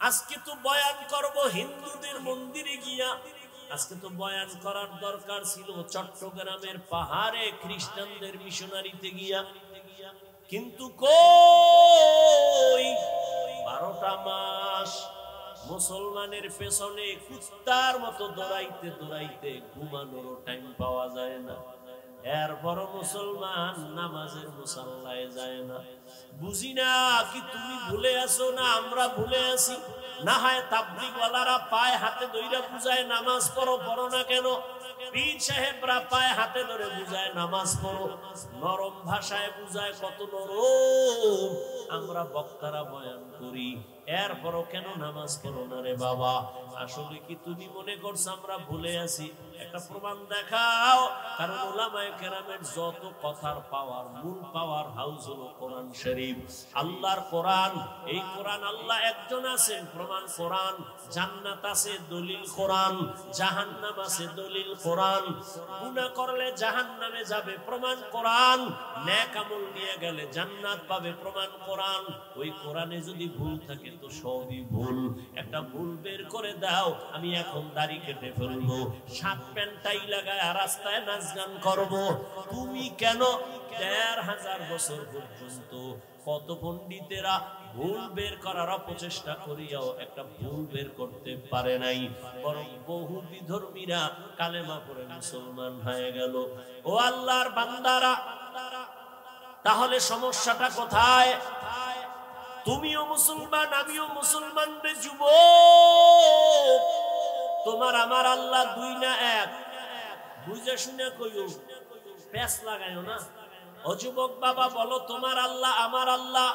আজকে তো বয়ান করব হিন্দুদের মন্দিরে গিয়া, আজকে তো বয়ান করার দরকার ছিল চট্টগ্রামের পাহাড়ে খ্রিস্টানদের মিশনারিতে গিয়া, কিন্তু কই 12টা মাস মুসলমানের পেছনে কুত্তার মতো দৌড়াইতে দৌড়াইতে ঘুমানোর টাইম পাওয়া যায় না। এরপর মুসলমান নামাজের মুসাল্লায় যায় না। বুঝি না কি তুমি ভুলে আছো না আমরা ভুলে আছি? না হয় তাবলীগওয়ালারা পায়ে হাতে ধইরা বুঝায় নামাজ পড়ো, পড়ো না কেন? পীর সাহেবরা পায়ে হাতে ধরে বুঝায় নামাজ পড়ো, নরম ভাষায় বুঝায়, কত নরম। আমরা বক্তারা বয়ান করি, এরপরও কেন নামাজ পড়ো না রে বাবা? আসলে কি তুমি মনে করছো আমরা ভুলে আছি? একটা প্রমাণ দেখাও। কারণ উলামায়ে কেরামের যত কথার পাওয়ার, মূল পাওয়ার হাউস হলো কোরআন শরীফ, আল্লাহর কোরআন। এই কোরআন আল্লাহ একজন আছেন, প্রমাণ কোরআন। জান্নাত আছে, দলিল কোরআন। জাহান্নাম আছে, দলিল কোরআন। গুনাহ করলে জাহান্নামে যাবে, প্রমাণ কোরআন। নেক আমল নিয়ে গেলে জান্নাত পাবে, প্রমাণ কোরআন। ওই কোরআনে যদি ভুল থাকে তো সবই ভুল। একটা ভুল বের করে দাও, আমি এখন দাড়ি কেটে ফেলবো, শার্ট প্যান্ট টাই লাগায় রাস্তায় নাচ গান করবো। তুমি কেন ১,৫০০ বছর পর্যন্ত কত পণ্ডিতেরা ভুল বের করার অপচেষ্টা করিয়াও একটা ভুল বের করতে পারে নাই, বরং বহু বিধর্মীরা কালেমা পড়ে মুসলমান হয়ে গেল। ও আল্লাহর বান্দারা, তাহলে সমস্যাটা কোথায়? তুমিও মুসলমান, আমিও মুসলমান রে যুবক। তোমার আমার আল্লাহ দুই না এক? বুঝে শুনে কইও, প্যাচ লাগাইও না। ও যুবক বাবা, বলো তোমার আল্লাহ আমার আল্লাহ,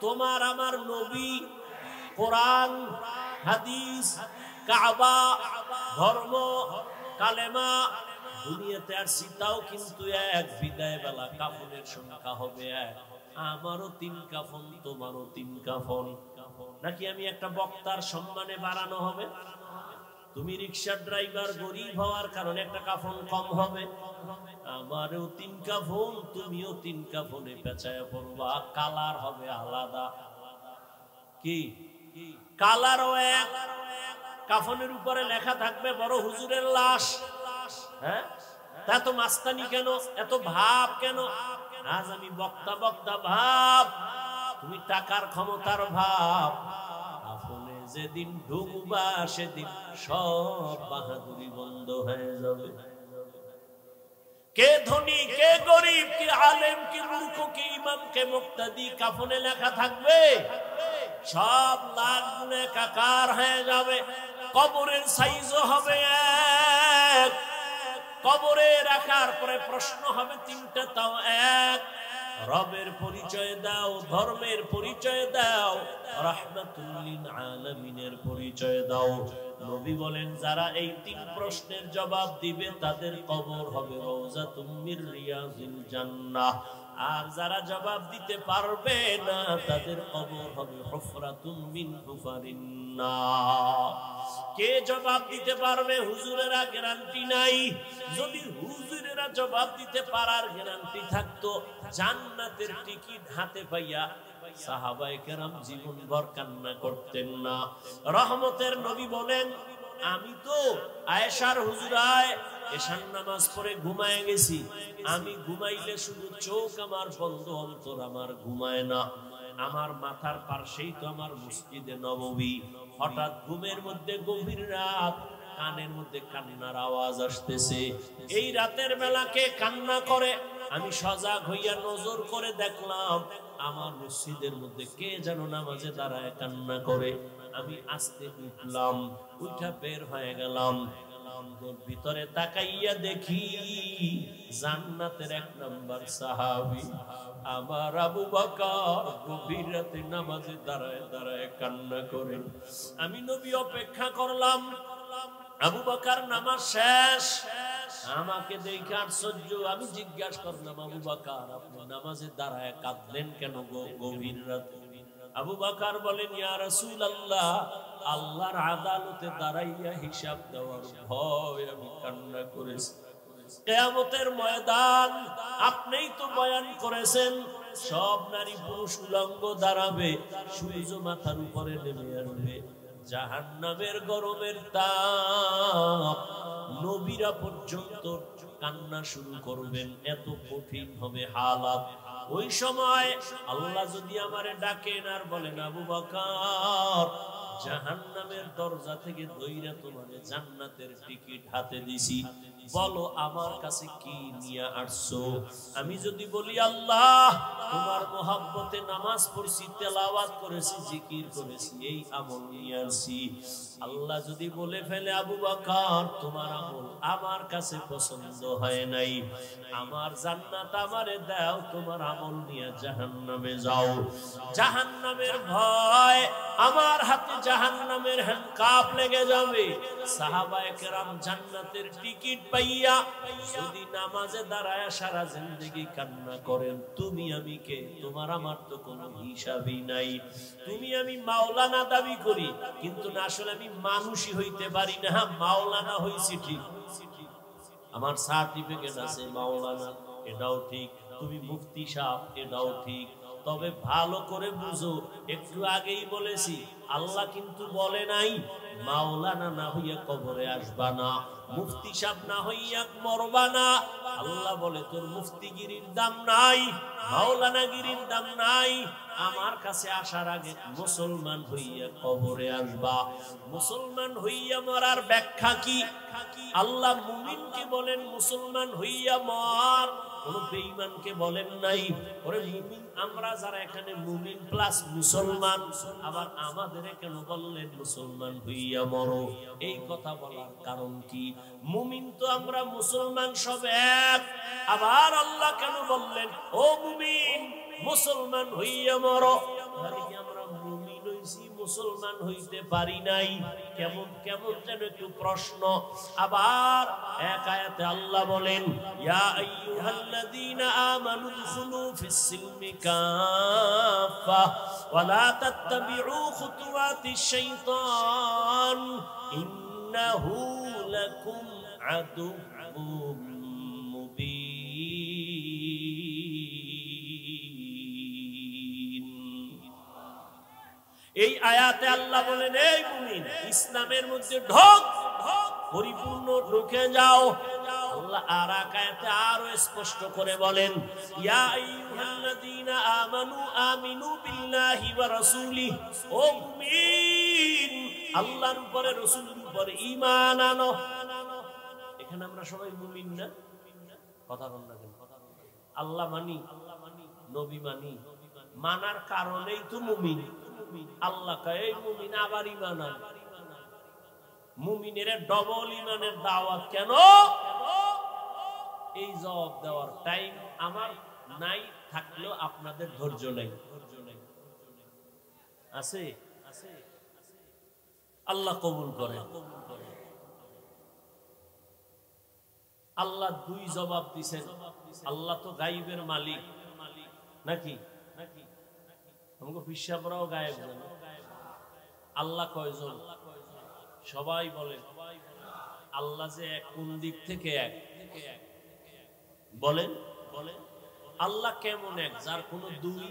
তোমার আমার নবী, কোরআন, হাদিস, কাবা, ধর্ম, কালেমা, দুনিয়াতে আর সীতাও কিন্তু এক। বিদায় বেলা কাফনের সংখ্যা হবে এক। আমারও 3 কাফন, তোমারও 3 কাফন। নাকি আমি একটা বক্তার সম্মানে বাড়ানো হবে? তুমি রিকশার ড্রাইভার, গরিব হওয়ার কারণে একটা কাফন কম হবে। আমারও 3 কাফন, তুমিও 3 কাফনে পেঁচায়া পড়বা, কালার হবে আলাদা। কি কালারও এক, কাফনের উপরে লেখা থাকবে বড় হুজুরের লাশ। হ্যাঁ, তা তো মাস্তানি কেন, এত ভাব কেন? আজ আমি বক্তা বক্তা ভাব, তুমি টাকার ক্ষমতার ভাব। আপনি যেদিন ঢুকবা সেদিন সব বাহাদুরি বন্ধ হয়ে যাবে। কে ধনী, কে গরিব, কে আলেম, কে মূর্খ, কে ইমাম, কে মুক্তাদি, কাফনে লেখা থাকবে। সব লাখ গুণে একাকার হয়ে যাবে। কবরের সাইজও হবে এক। কবরে রাখার পরে প্রশ্ন হবে 3টা, তাও এক। রবের পরিচয় দাও, ধর্মের পরিচয় দাও, রাহমাতুল লিল আলামিনের পরিচয় দাও। নবী বলেন, যারা এই 3 প্রশ্নের জবাব দিবে তাদের কবর হবে রওজাতুম মির রিয়াজিল জান্নাহ। আর যারা জবাব দিতে পারবে না তাদের কবর হবে হুফরাতুম মিন হুফারিন নার। কে জবাব দিতে পারবে? হুজুরেরা গ্যারান্টি নাই। যদি হুজুরেরা জবাব দিতে পারার গ্যারান্টি থাকতো, জান্নাতের টিকিট হাতে পাইয়া সাহাবায়ে কেরাম জীবনভর কান্না করতেন না। রহমতের নবী বলেন, আমি তো আয়েশার হুজুরায় এশার নামাজ পড়ে ঘুমায় গেছি। আমি ঘুমাইলে শুধু চোখ আমার বন্ধ, অন্তর আমার ঘুমায় না। আমার মাথার পাশেই তো আমার মসজিদে নববী। হঠাৎ ঘুমের মধ্যে গভীর রাত, কানের মধ্যে কান্নার আওয়াজ আসতেছে। এই রাতের বেলা কে কান্না করে? আমি সজাগ হইয়া নজর করে দেখলাম আমার মসজিদের মধ্যে কে যেন নামাজে দাঁড়ায় কান্না করে। আমি আস্তে উঠলাম, উঠা বের হয়ে গেলাম। ভিতরে তাকাইয়া দেখি জান্নাতের 1 নাম্বার সাহাবী আমার আবু বকর গভীর রাতে নামাজে দাঁড়ায় দাঁড়ায় কান্না করেন। আমি নবী অপেক্ষা করলাম। আবু বকর নামাজ শেষ, আমাকে দেখে আশ্চর্য। আমি জিজ্ঞাসা করলাম, আবু বকর আপনি নামাজে দাঁড়ায় কাঁদলেন কেন গভীর রাতে? আবু বকর বলেন, ইয়া রাসূলুল্লাহ, আল্লাহর আদালতে দাঁড়াইয়া হিসাব দেওয়ার ভয় আমি কান্না করেছি। কিয়ামতের ময়দান আপনিই তো বয়ান করেছেন, সব নারী পুরুষ উলঙ্গ দাঁড়াবে, সূর্য মাথার উপরে নেমে আসবে, জাহান্নামের গরমের তাপ, নবীরা পর্যন্ত কান্না শুরু করবেন, এত কঠিন হবে হালাত। ওই সময় আল্লাহ যদি আমারে ডাকেন আর বলেন, আবু বকর জাহান্নামের দরজা থেকে দইরা তোমারে জান্নাতের টিকিট হাতে দিছি, বলো আমার কাছে কি নিয়ে আসছো? আমি যদি বলি আল্লাহ তোমার মহব্বতে নামাজ পড়ছি, তেলাওয়াত করেছি, জিকির করেছি, এই আমল নিয়ে আসছি, আল্লাহ যদি বলে ফেলে, আবু বকর তোমার আমল আমার কাছে পছন্দ হয় নাই, আমার জান্নাত আমারে দাও, তোমার আমল নিয়ে জাহান্নামে যাও। জাহান্নামের ভয়, আমার হাতে জাহান্নামের হ্যান্ডকাপ লেগে যাবে। সাহাবায়ে কেরাম জান্নাতের টিকিট পাইয়া যদি নামাজে দাঁড়ায় সারা জিন্দেগি কান্না করেন, তুমি আমি কে? তোমার আমার তো কোনো হিসাবই নাই। তুমি আমি মাওলানা দাবি করি, কিন্তু না, আসলে আমি মানুষই হইতে পারি না। মাওলানা হইছি ঠিক, আমার সার্টিফিকেট আছে মাওলানা, এটাও ঠিক। তুমি মুফতি সাহেব, এটাও ঠিক। তবে ভালো করে বুঝো, একটু আগেই বলেছি, আল্লাহ কিন্তু বলে নাই মাওলানা না হইয়া কবরে আসবা না, মুফতি সাহেব না হইয়া মরবা না। আল্লাহ বলে তোর মুফতিগিরির দাম নাই, মাওলানাগিরির দাম নাই, আমার কাছে আসার আগে মুসলমান হইয়া কবরে আসবা। মুসলমান হইয়া মরার ব্যাখ্যা কি? আল্লাহ মুমিনকে বলেন মুসলমান হইয়া মর, কোন বেঈমানকে বলেন নাই। ওরে মুমিন আমরা যারা এখানে মুমিন প্লাস মুসলমান, আবার আমাদের কেন বললেন মুসলমান হইয়া মরো? এই কথা বলার কারণ কি? মুমিন তো আমরা মুসলমান সব এক, আবার আল্লাহ কেন বললেন ও মুমিন মুসলমান হইয়া মরো? আমরা মুমিন হইছি, মুসলমান হইতে পারি নাই, কেমন কেমন যেন একটু প্রশ্ন। আবার এক আয়াতে আল্লাহ বলেন, ইয়া আইয়ুহাল্লাযীনা আমানু দুখুলু ফিস সিলমি কাফা ওয়া লা তাত্তাবিউ খুতুওয়াতিশ শাইতান ইন্নাহু লাকুম আদুউম মুবিন। এই আয়াতে আল্লাহ বলেন, এই মুমিন ইসলামের মধ্যে ঢোক, পরিপূর্ণ ঢুকে যাও। আল্লাহ আর এক আয়াতে আরো স্পষ্ট করে বলেন, ইয়া আইয়ুহাল্লাযীনা আমানু আমিনু বিল্লাহি ওয়া রাসূলিহি, ও মুমিন আল্লাহর উপরে রাসূলের উপরে ঈমান আনো। এখানে আমরা সবাই মুমিন না? কথা বল না কেন? আল্লাহ মানি, নবী মানি, মানার কারণেই তো মুমিন। আল্লাহ কয় মুমিন আবার ঈমান আন। মুমিনের ডবল ঈমানের দাওয়াত কেন? এই জবাব দেওয়ার টাইম আমার নাই, থাকলেও আপনাদের ধৈর্য নাই। আছে? আল্লাহ কবুল করে। আল্লাহ দুই জবাব দিছেন। আল্লাহ তো গায়েবের মালিক নাকি? আমাকে পিসাবরাও গায়েব জানে। আল্লাহ কয়জন? সবাই বলেন আল্লাহ যে এক, কোন দিক থেকে এক বলেন? আল্লাহ কেমন এক যার কোনো দুই?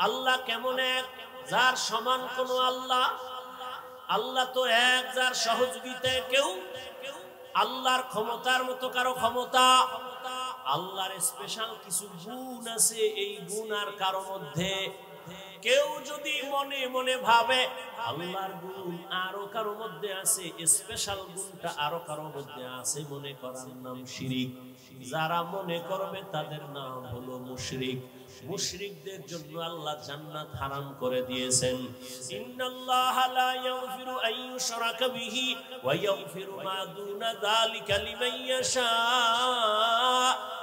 আল্লাহ কেমন এক যার সমান কোন আল্লাহ? আল্লাহ তো এক যার সহযোগিতায় কেউ। আল্লাহর ক্ষমতার মতো কারো ক্ষমতা? আল্লাহর স্পেশাল কিছু গুণ আছে, এই গুণ আর কারো মধ্যে। কেউ যদি মনে মনে ভাবে আল্লাহর গুণ আরো কারো মধ্যে আছে, স্পেশাল গুণটা আরো কারো মধ্যে আছে, মনে করার নাম শিরিক। যারা মনে করবে তাদের নাম হলো মুশরিক। মুশরিকদের জন্য আল্লাহ জান্নাত হারাম করে দিয়েছেন। ইন্নাল্লাহা লা ইয়াগফিরু আন ইউশরাকা বিহি ওয়া ইয়াগফিরু মা দুনা যালিকা লিমান ইয়াশা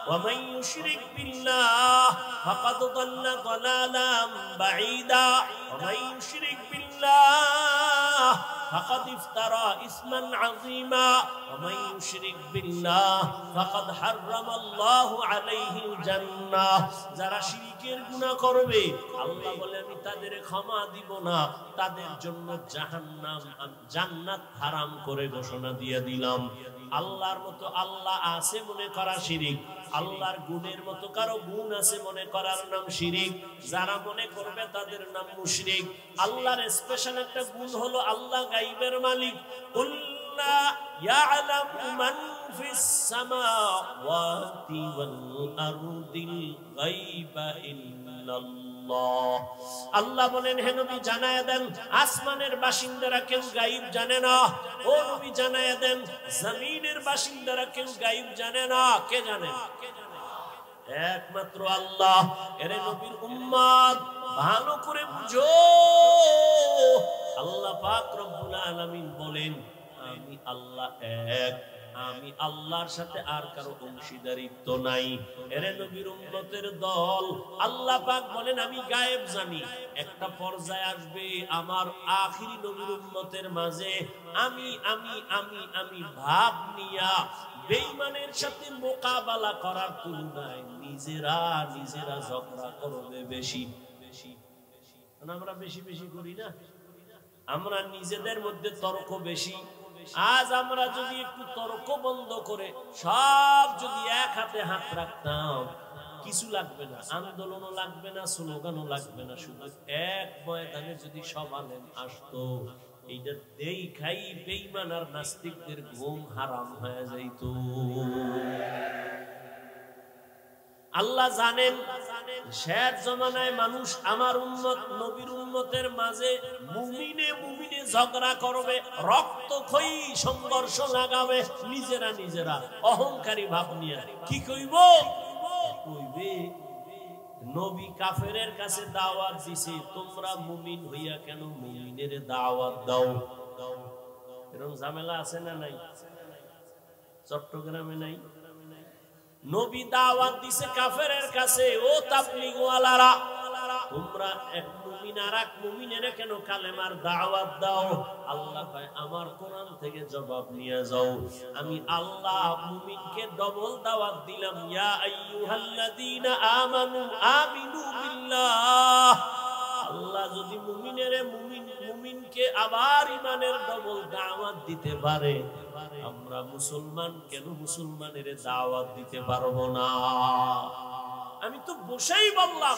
ওয়া মান ইউশরিক বিল্লাহ ফাকাদ দাল্লা দালালাম বাঈদা ওয়া মান ইউশরিক বিল্লাহ ফাকাদ ইফতারা ইসমান আযীমা ওয়া মান ইউশরিক বিল্লাহ ফাকাদ হারামাল্লাহু আলাইহিল জান্নাহ। যারা শিরকের গুনাহ করবে আল্লাহ বলে আমি তাদের ক্ষমা দিব না, তাদের জন্য জাহান্নাম, জান্নাত হারাম করে ঘোষণা দিয়ে দিলাম। আল্লাহর মতো আল্লাহ আছে মনে করা শিরিক, আল্লাহর গুণের মতো কারো গুণ আছে মনে করার নাম শিরিক। যারা মনে করবে তাদের নাম মুশরিক। আল্লাহর স্পেশাল একটা গুণ হলো আল্লাহ গায়বের মালিক। কুল্লা ইয়ালামু মান ফিস সামাওয়াতি ওয়াল আরদিল গায়বা ইল্লাল্লাহ। আল্লাহ বলেন, হে নবী জানায়া দেন আসমানের বাসিন্দারা কেউ গায়ব জানে না। ও নবী জানায়া দেন জমিনের বাসিন্দারা কেউ গায়ব জানে না। কে জানে? একমাত্র আল্লাহ। এরে নবীর উম্মত ভালো করে বুঝো, আল্লাহ পাক রব্বুল আলামিন বলেন আমি আল্লাহ এক, আমি আল্লাহর সাথে আর কারো অংশীদারিত্ব নাই। এরে নবীর উম্মতের দল, আল্লাহ পাক বলেন আমি গায়েব জানি। একটা পর্যায়ে আসবে আমার আখিরি নবীর উম্মতের মাঝে আমি আমি আমি আমি ভাব নিয়া বেঈমানের সাথে মোকাবেলা করার তুলনায় নিজেরা নিজেরা ঝগড়া করবে বেশি বেশি। আমরা বেশি বেশি করি না, আমরা নিজেদের মধ্যে তর্ক বেশি। আজ আমরা যদি একটু তর্ক বন্ধ করে সব যদি এক হাতে হাত রাখতাম, কিছু লাগবে না, আন্দোলনও লাগবে না, স্লোগানও লাগবে না, শুধু এক ময়দানে যদি সব আলেম আসতো, এইটা দেখাই বেঈমান আর নাস্তিকদের ঘুম হারাম হয়ে যাইত। আল্লাহ জানেন শেষ জমানায় মানুষ আমার উম্মত নবীর উম্মতের মাঝে মুমিনে মুমিনে ঝগড়া করবে, রক্তক্ষয়ী সংঘর্ষ লাগাবে, নিজেরা নিজেরা অহংকারী ভাব নিয়ে। কি কইব? কইবে নবী কাফেরের কাছে দাওয়াত দিছে, তোমরা মুমিন হইয়া কেন মুমিনের দাওয়াত দাও? এরকম ঝামেলা আছে না নাই? চট্টগ্রামে নাই? নবী দাওয়াত দিছে কাফেরের কাছে, ও তাবলীগ ওয়ালারা তোমরা এক মুমিন আর এক মুমিনের কেন কালেমার দাওয়াত দাও? আল্লাহ কয় আমার কোরআন থেকে জবাব নিয়ে যাও। আমি আল্লাহ মুমিনকে ডবল দাওয়াত দিলাম, ইয়া আইয়ুহাল্লাযীনা আমানু আমিনু বিল্লাহ। আল্লাহ যদি মুমিনকে আবার ঈমানের ডবল দাওয়াত দিতে পারে, আমরা মুসলমান কেন মুসলমানের দাওয়াত দিতে পারবো না? আমি তো বসেই বললাম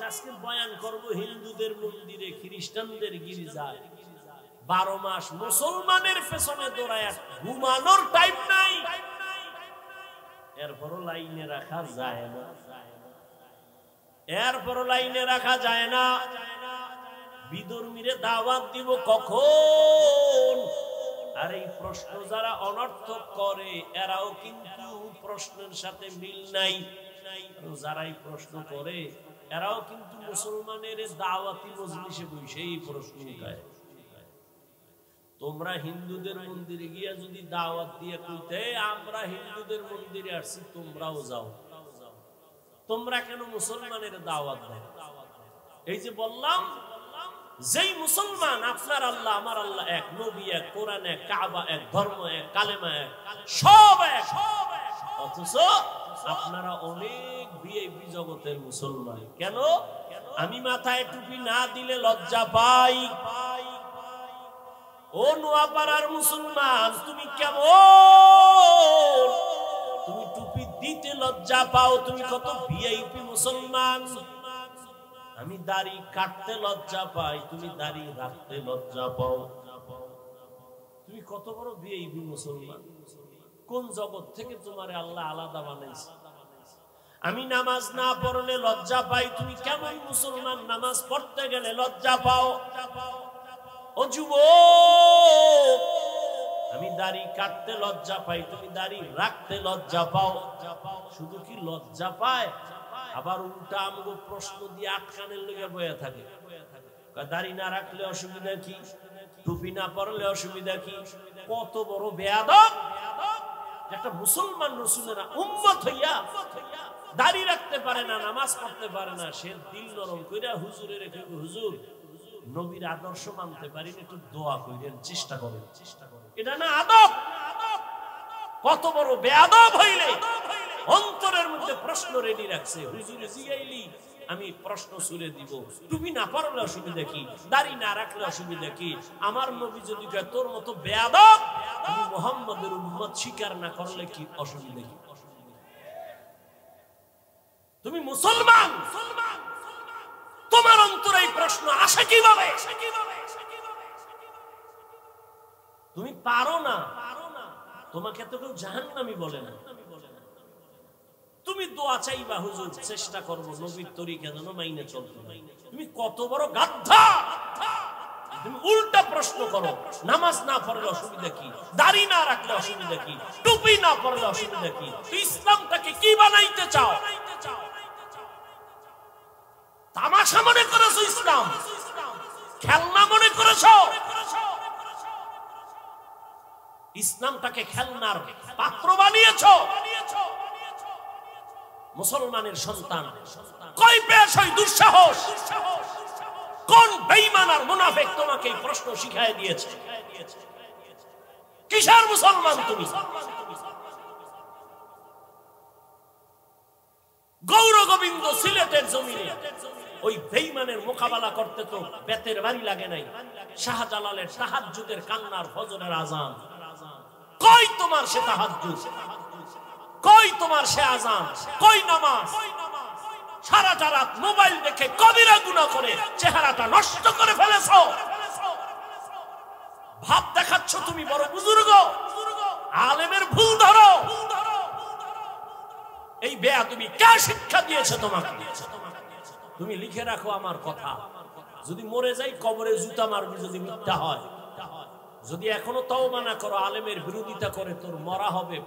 আজকে বয়ান করব হিন্দুদের মন্দিরে, খ্রিস্টানদের গির্জায়। 12 মাস মুসলমানের পেছনে দৌড়ায়, ঘুমানোর টাইম নাই। এরপরও লাইনে রাখা যায় না, এরপরও লাইনে রাখা যায় না। বিধর্মীরে দাওয়াত দিব কখন? আর এই প্রশ্ন যারা অনর্থক করে এরাও কিন্তু প্রশ্নের সাথে মিল নাই। যারাই প্রশ্ন করে এরাও কিন্তু মুসলমানের দাওয়াতি মজলিসে বসে এই প্রশ্ন উঠায়। তোমরা হিন্দুদের মন্দিরে গিয়া যদি দাওয়াত দিয়ে কইতে আমরা হিন্দুদের মন্দিরে আসছি, তোমরাও যাও, তোমরা কেন মুসলমানের দাওয়াত দাও? এই যে বললাম, যেই মুসলমান আপনার আল্লাহ আমার আল্লাহ এক, নবী এক, কোরআন এক, কাবা এক, ধর্ম এক, কালেমা এক, সব এক, অথচ আপনারা অনেক ভিআইপি জগতের মুসলমান। কেন? আমি মাথায় টুপি না দিলে লজ্জা পাই। ও নোয়াপাড়ার মুসলমান, তুমি কেমন? তুমি টুপি দিতে লজ্জা পাও, তুমি কত ভিআইপি মুসলমান। আমি দাড়ি কাটতে লজ্জা পাই, তুমি দাড়ি রাখতে লজ্জা পাও। তুমি কত বড় ভিআইপি মুসলমান। কোন জগৎ থেকে তোমারে আল্লাহ আলাদা বানাইছে? আমি নামাজ না পড়লে লজ্জা পাই, তুমি কেমন মুসলমান? নামাজ পড়তে গেলে লজ্জা পাও। ও যুবক, আমি দাড়ি কাটতে লজ্জা পাই, তুমি দাড়ি রাখতে লজ্জা পাও। শুধু কি লজ্জা পায়, আবার উল্টা আমগো প্রশ্ন দিয়ে আটকানের লেগে বয়ে থাকে। দাড়ি না রাখলে অসুবিধা কি? টুপি না পরলে অসুবিধা কি? কত বড় বেয়াদব একটা মুসলমান রাসূলের উম্মত হইয়া দাড়ি রাখতে পারে না, নামাজ পড়তে পারে না, সে দিল নরম কইরা হুজুরে রেখে, হুজুর নবীর আদর্শ মানতে পারি না, একটু দোয়া কইরেন, চেষ্টা করেন। এটা না আদব? কত বড় বেয়াদব হইলে অন্তরের মধ্যে প্রশ্ন রেডি রাখছে, হুজুরে জিগাইলি আমি প্রশ্ন ছুড়ে দিব। টুপি না পরলে অসুবিধা কি? দাড়ি না রাখলে অসুবিধা কি? আমার নবী যদি কয় তোর মতো বেয়াদব, আমি মুহাম্মদের উম্মত স্বীকার না করলে কি অসুবিধা কি? তুমি মুসলমান, তোমার অন্তরে এই প্রশ্ন আসে কিভাবে? তুমি পারো না, তোমাকে তো কেউ জাহান্নামী বলে না। তুমি দোয়া চাইবা, হুজুর চেষ্টা করবো নবীর তরিকা যেন মাইনে চলতে। তুমি কত বড় গাধা! তুমি উল্টা প্রশ্ন করো, নামাজ না পড়লে অসুবিধা কি, দাড়ি না রাখলে অসুবিধা কি, টুপি না পড়লে অসুবিধা কি, তুই ইসলামটাকে কি বানাইতে চাও? তামাশা মনে করেছো ইসলাম? খেলনা মনে করেছো? ইসলামটাকে খেলনার পাত্র বানিয়েছো। মুসলমানের সন্তান কই পেয়েছ এই দুঃসাহস? কোন বেঈমান আর মুনাফিক তোমাকে এই প্রশ্ন শিখায় দিয়েছে? কিসের মুসলমান তুমি? গৌর গোবিন্দ সিলেটের জমিনে ওই বেঈমানের মোকাবেলা করতে তো বেতের বাড়ি লাগে নাই। শাহজালালের তাহাজ্জুদের কান্নার ফজরের আযান, কই তোমার সে তাহাজ্জুদ, কই তোমার সে আযান, কই নামাজ? সারাটা রাত মোবাইল দেখে কবিরা গুনাহ করে চেহারাটা নষ্ট করে ফেলেছো। ভাব দেখাচ্ছ তুমি বড় বুজুর্গ, আলেমের ভুল ধরো। এই বেয়াদবি কে শিক্ষা দিয়েছে তোমাকে? তুমি লিখে রাখো আমার কথা, যদি মরে যাই কবরে জুতা মারবি যদি মিথ্যা হয়। যদি এখনো তওবা না করো, আলেমের বিরোধিতা করে তোর মরা হবে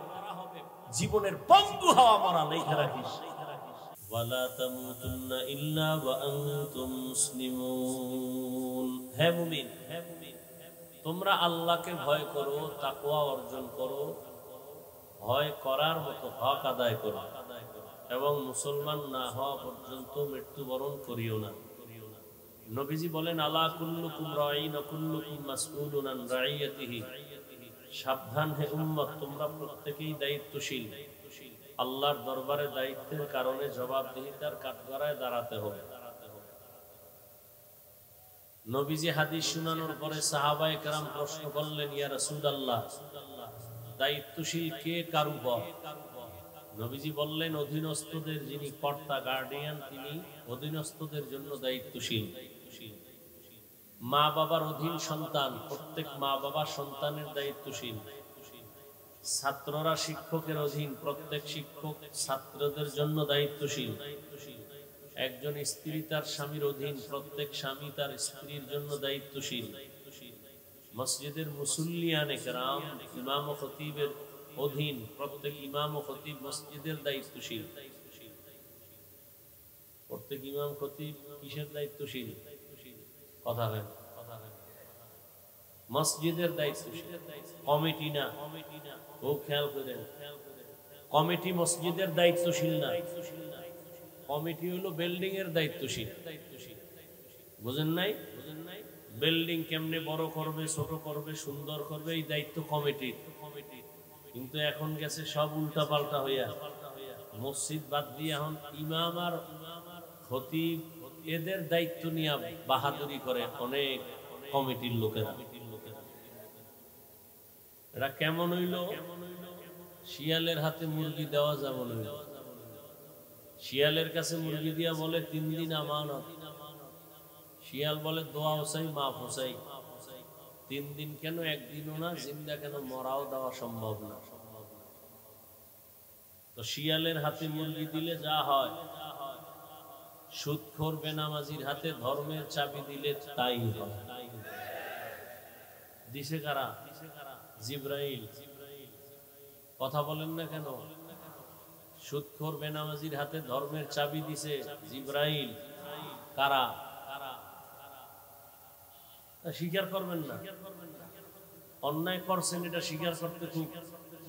জীবনের পঙ্গু হওয়া মরা। লিখে রাখিস, ওয়ালা তামুতুন্না ইল্লা ওয়া আনতুম মুসলিমুন। হে মুমিন, তোমরা আল্লাহকে ভয় করো, তাকওয়া অর্জন করো, ভয় করার মতো হক আদায় করো, এবং মুসলমান না হওয়া পর্যন্ত মৃত্যুবরণ করিও না। নবীজি বলেন, আলা কুল্লুকুম রাঈন ওয়া কুল্লুকুম মাসউলুন আন রাইয়াতিহি। সাবধান হে উম্মত, তোমরা প্রত্যেকেই দায়িত্বশীল। আল্লাহর দরবারে দায়িত্বের কারণে জবাবদিহিতার কাঠগড়ায় দাঁড়াতে হবে। নবীজি হাদিস শোনানোর পরে সাহাবায়ে কেরাম প্রশ্ন করলেন, ইয়া রাসূলুল্লাহ, দায়িত্বশীল কে কার উপর? নবীজি বললেন, অধীনস্থদের যিনি কর্তা গার্ডিয়ান তিনি অধীনস্থদের জন্য দায়িত্বশীল। মা বাবার অধীন সন্তান, প্রত্যেক মা বাবা সন্তানের দায়িত্বশীল। ছাত্ররা শিক্ষকের অধীন, প্রত্যেক শিক্ষক ছাত্রদের জন্য দায়িত্বশীল। একজন স্ত্রী তার স্বামীর অধীন, প্রত্যেক স্বামী তার স্ত্রীর জন্য দায়িত্বশীল। মসজিদের মুসল্লিয়ানে কেরাম ইমাম ও খতিবের অধীন, প্রত্যেক ইমাম ও খতিব মসজিদের দায়িত্বশীল। প্রত্যেক ইমাম খতিব কিসের দায়িত্বশীল? কথা হয়, মসজিদের দায়িত্বশীল, কমিটি না। খুব খেয়াল করেন, কমিটি মসজিদের দায়িত্বশীল না। কমিটি হলো বিল্ডিং এর দায়িত্বশীল। বুঝেন নাই? বিল্ডিং কেমনে বড় করবে, ছোট করবে, সুন্দর করবে, এই দায়িত্ব কমিটির। কিন্তু এখন গেছে সব উল্টা পাল্টা হইয়া, মসজিদ বাদ দিয়ে এখন ইমাম আর খতিব এদের দায়িত্ব নিয়ে বাহাদুরি করে অনেক কমিটির লোকেরা। এটা কেমন হইল? শিয়ালের হাতে মুরগি দেওয়া যেমন হইল। শিয়ালের কাছে মুরগি দিয়া বলে 3 দিন আমানত। শিয়াল বলে দোয়া হোসাই মাফ হোসাই। 3 দিন কেন, একদিনও না, জিন্দা কেন, মরাও দেওয়া সম্ভব না। তো শিয়ালের হাতে মুরগি দিলে যা হয়, সুদখোর বেনামাজির হাতে ধর্মের চাবি দিলে তাই হয়। দিছে কারা? জিব্রাইল। কথা বলেন না কেন? সুদখোর বেনামাজির হাতে ধর্মের চাবি দিছে জিব্রাইল। কারা? স্বীকার করবেন না? অন্যায় করছেন, এটা স্বীকার করতে খুব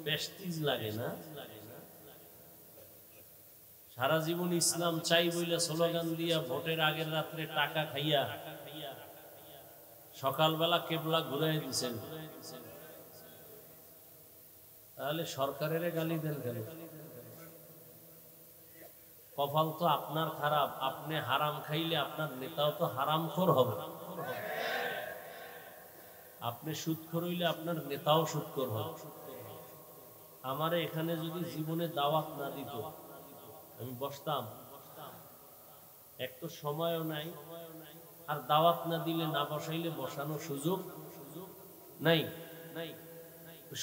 প্রেস্টিজ লাগে না? সারা জীবন ইসলাম চাই বইলে স্লোগান দিয়া ভোটের আগের রাত্রে টাকা খাইয়া সকালবেলা কেবলা ঘুরাই দিছেন, তাহলে সরকারের গালি দেন কেন? কপাল তো আপনার খারাপ, আপনি হারাম খাইলে আপনার নেতাও তো হারামখোর হবে। আপনি সুদখোর হইলে আপনার নেতাও সুদখোর হবে। আমারে এখানে যদি জীবনে দাওয়াত না দিত, আমি বসতাম? এক তো সময়ও নাই, আর দাওয়াত না দিলে না বসাইলে বসানোর সুযোগ নাই।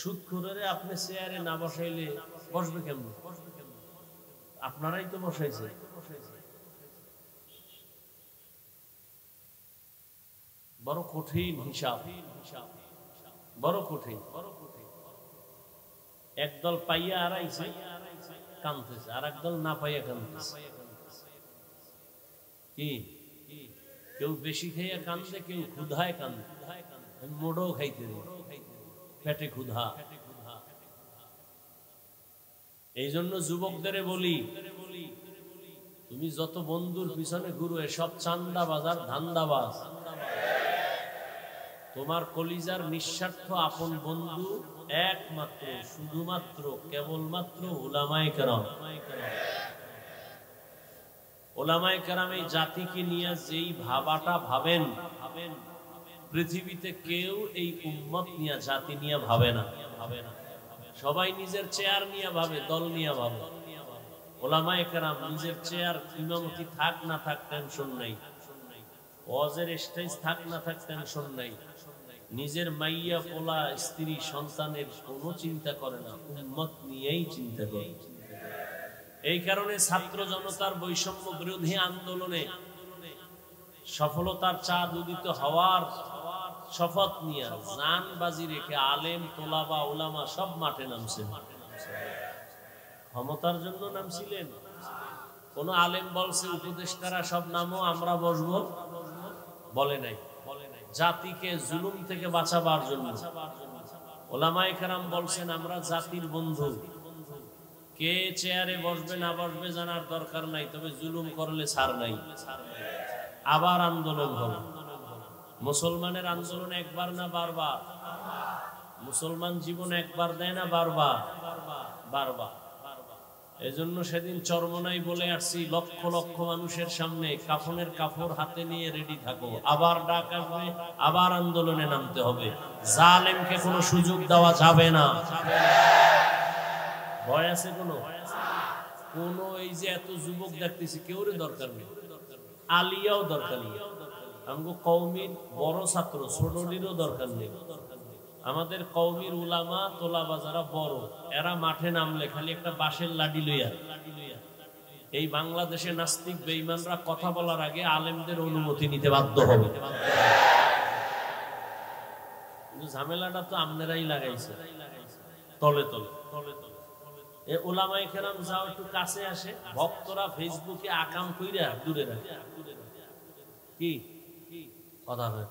সুদখোরেরে আপনি চেয়ারে না বসাইলে বসবে কেমন? আপনারাই তো বসাইছে। বড় কঠিন হিসাব, বড় কঠিন। একদল পাইয়া আড়াইছে কাঁদতেছে, আর একদল না পাইয়া কাঁদতেছে। কি কেউ বেশি খাইয়া কাঁদে, কেউ ক্ষুধায় কাঁদে। মোড়ো খাইতে দিই, পেটে ক্ষুধা। এই জন্য যুবকদের বলি, তুমি যত বন্ধুর পিছনে ঘুরো সব চান্দাবাজ আর ধান্দাবাজ। তোমার কলিজার নিঃস্বার্থ আপন বন্ধু একমাত্র, শুধুমাত্র, কেবলমাত্র উলামায়ে কেরাম। উলামায়ে কেরাম এই জাতিকে নিয়ে যেই ভাবাটা ভাবেন, পৃথিবীতে কেউ এই উম্মত নিয়ে, জাতি নিয়ে ভাবে না। সবাই নিজের চেয়ার নিয়ে ভাবে, দল নিয়ে ভাবে। উলামায়ে কেরাম নিজের চেয়ার, ইমামতি থাক না থাক টেনশন নাই, ওয়াজের স্টেজ থাক না থাক টেনশন নাই, নিজের মাইয়া পোলা স্ত্রী সন্তানের কোনো চিন্তা করে না, উম্মত নিয়েই চিন্তা করে। এই কারণে ছাত্র জনতার বৈষম্য বিরোধী আন্দোলনে সফলতার চাঁদ উদিত হওয়ার শপথ নিয়ে জান বাজি রেখে আলেম, তোলাবা, উলামা সব মাঠে নামছেন। ক্ষমতার জন্য নামছিলেন? কোন আলেম বলছে উপদেষ্টারা সব নামও, আমরা বসবো? বলে নাই। জাতিকে জুলুম থেকে বাঁচাবার জন্য উলামায়ে কেরাম বলছেন আমরা জাতির বন্ধু। কে চেয়ারে বসবে না বসবে জানার দরকার নাই, তবে জুলুম করলে ছাড় নাই। আবার আন্দোলন হলো। মুসলমানের আন্দোলন একবার না বারবার? মুসলমান জীবন একবার দেয় না বারবার? বারবার। এজন্য সেদিন চরমনাই বলে আসছি, লক্ষ লক্ষ মানুষের সামনে কাফনের কাপড় হাতে নিয়ে রেডি থাকো, আবার ডাক আসবে, আবার আন্দোলনে নামতে হবে। জালেমকে কোনো সুযোগ দেওয়া যাবে না। ভয় আছে কোনো? এই যে এত যুবক দেখতেছি, কেউরে দরকার নেই, আলিয়াও দরকার নেই, আমগো কওমির বড় ছাত্র ছোটটিরও দরকার নেই। আমাদের কওমির উলামা তোলাবা যারা বড়, এরা মাঠে নামলে খালি একটা বাঁশের লাঠি লইয়া, এই বাংলাদেশে নাস্তিক বেঈমানরা কথা বলার আগে আলেমদের অনুমতি নিতে বাধ্য হবে। কিন্তু ঝামেলাটা তো আপনারাই লাগাইছে তলে তলে। উলামায়ে কেরাম যাও একটু কাছে আসে, ভক্তরা ফেসবুকে আকাম কইরা দূরে রাখে। কি কথা হয়?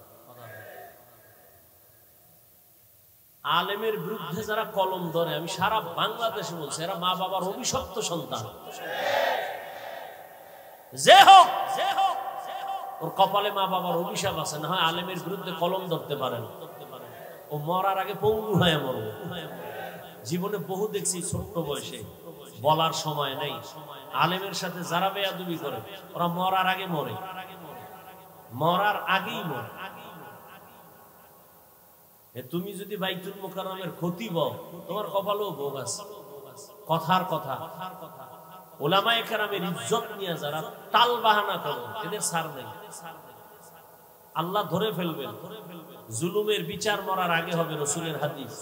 আলেমের বিরুদ্ধে যারা কলম ধরে, আমি সারা বাংলাদেশে বলছি, এরা মা বাবার অভিশপ্ত সন্তান। যে হোক ওর কপালে মা বাবার অভিশাপ আছে, না হয় আলেমের বিরুদ্ধে কলম ধরতে পারে না। ও মরার আগে পঙ্গু হয়ে মরবে। জীবনে বহু দেখছি ছোট্ট বয়সে, বলার সময় নেই, আলেমের সাথে যারা বেয়াদবি করে ওরা মরার আগে মরে, মরার আগেই মরে। তুমি যদি বাইতুল মুকাররমের খতিব, তোমার কপালেও ভোগ আছে। কথার কথা। উলামায়ে কেরামের ইজ্জত নিয়ে যারা টাল বাহানা করে, এদের ছাড় নেই। আল্লাহ ধরে ফেলবেন। জুলুমের বিচার মরার আগে হবে, রাসূলের হাদিস।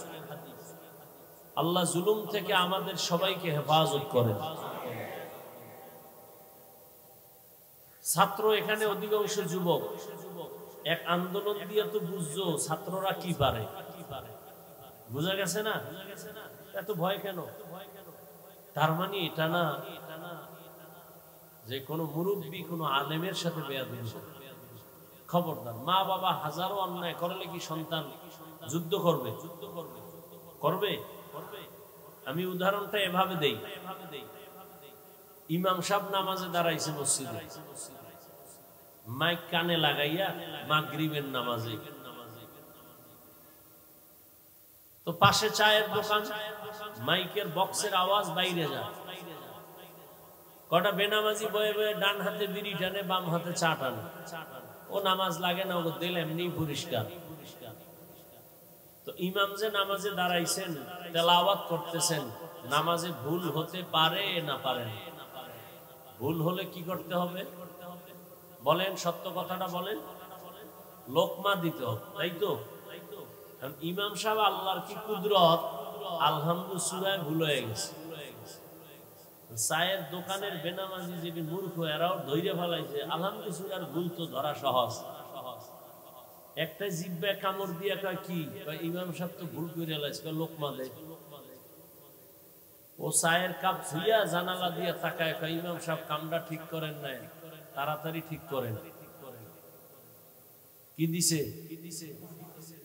আল্লাহ জুলুম থেকে আমাদের সবাইকে হেফাজত করেন। ছাত্র এখানে অধিকাংশ যুবক। এক আন্দোলন দিয়ে তো বুঝছো ছাত্ররা কি পারে, বুঝা গেছে না? এত ভয় কেন? তার মানে এটা না যে কোনো মুরব্বী কোনো আলেমের সাথে বেয়াদবি করে। খবরদার। মা বাবা হাজারো অন্যায় করলে কি সন্তান যুদ্ধ করবে? করবে? আমি উদাহরণটা এভাবে দেই। ইমাম সাহেব নামাজে দাঁড়াইছে মসজিদে, মাইক কানে লাগাইয়া মাগরিবের নামাজে, তো পাশে চায়ের দোকান, মাইকের বক্সের আওয়াজ বাইরে যায়, কটা বেনামাজি বয়ে বয়ে ডান হাতে বিড়ি টানে, বাম হাতে চা টানে। ও নামাজ লাগে না, ও দিল এমনি পরিষ্কার। তো ইমাম যে নামাজে দাঁড়াইছেন, তেলাওয়াত করতেছেন, নামাজে ভুল হতে পারে না পারে না? ভুল হলে কি করতে হবে? বলেন, সত্য কথাটা বলেন। লোকমা দিতে হবে, তাই তো? ইমাম সাহেব আল্লাহর কি কুদরত, আলহামদুলিল্লাহ সূরায় ভুল হয়ে গেছে। চায়ের দোকানের বেনামাজি যে মূর্খ, এরাও ধৈর্য ফেলাইছে আলহামদুলিল্লাহ সূরার ভুল তো ধরা সহজ। একটা জিব্বে কামড় দিয়া কয় কি, ইমাম সাহেব তো ভুল করে লাইছে, লোকমা দেয়। ও চায়ের কাপ ধুইয়া জানালা দিয়া তাকায়, কয় ইমাম সাহেব কামটা ঠিক করেন নাই, তাড়াতাড়ি ঠিক করেন। কি দিছে?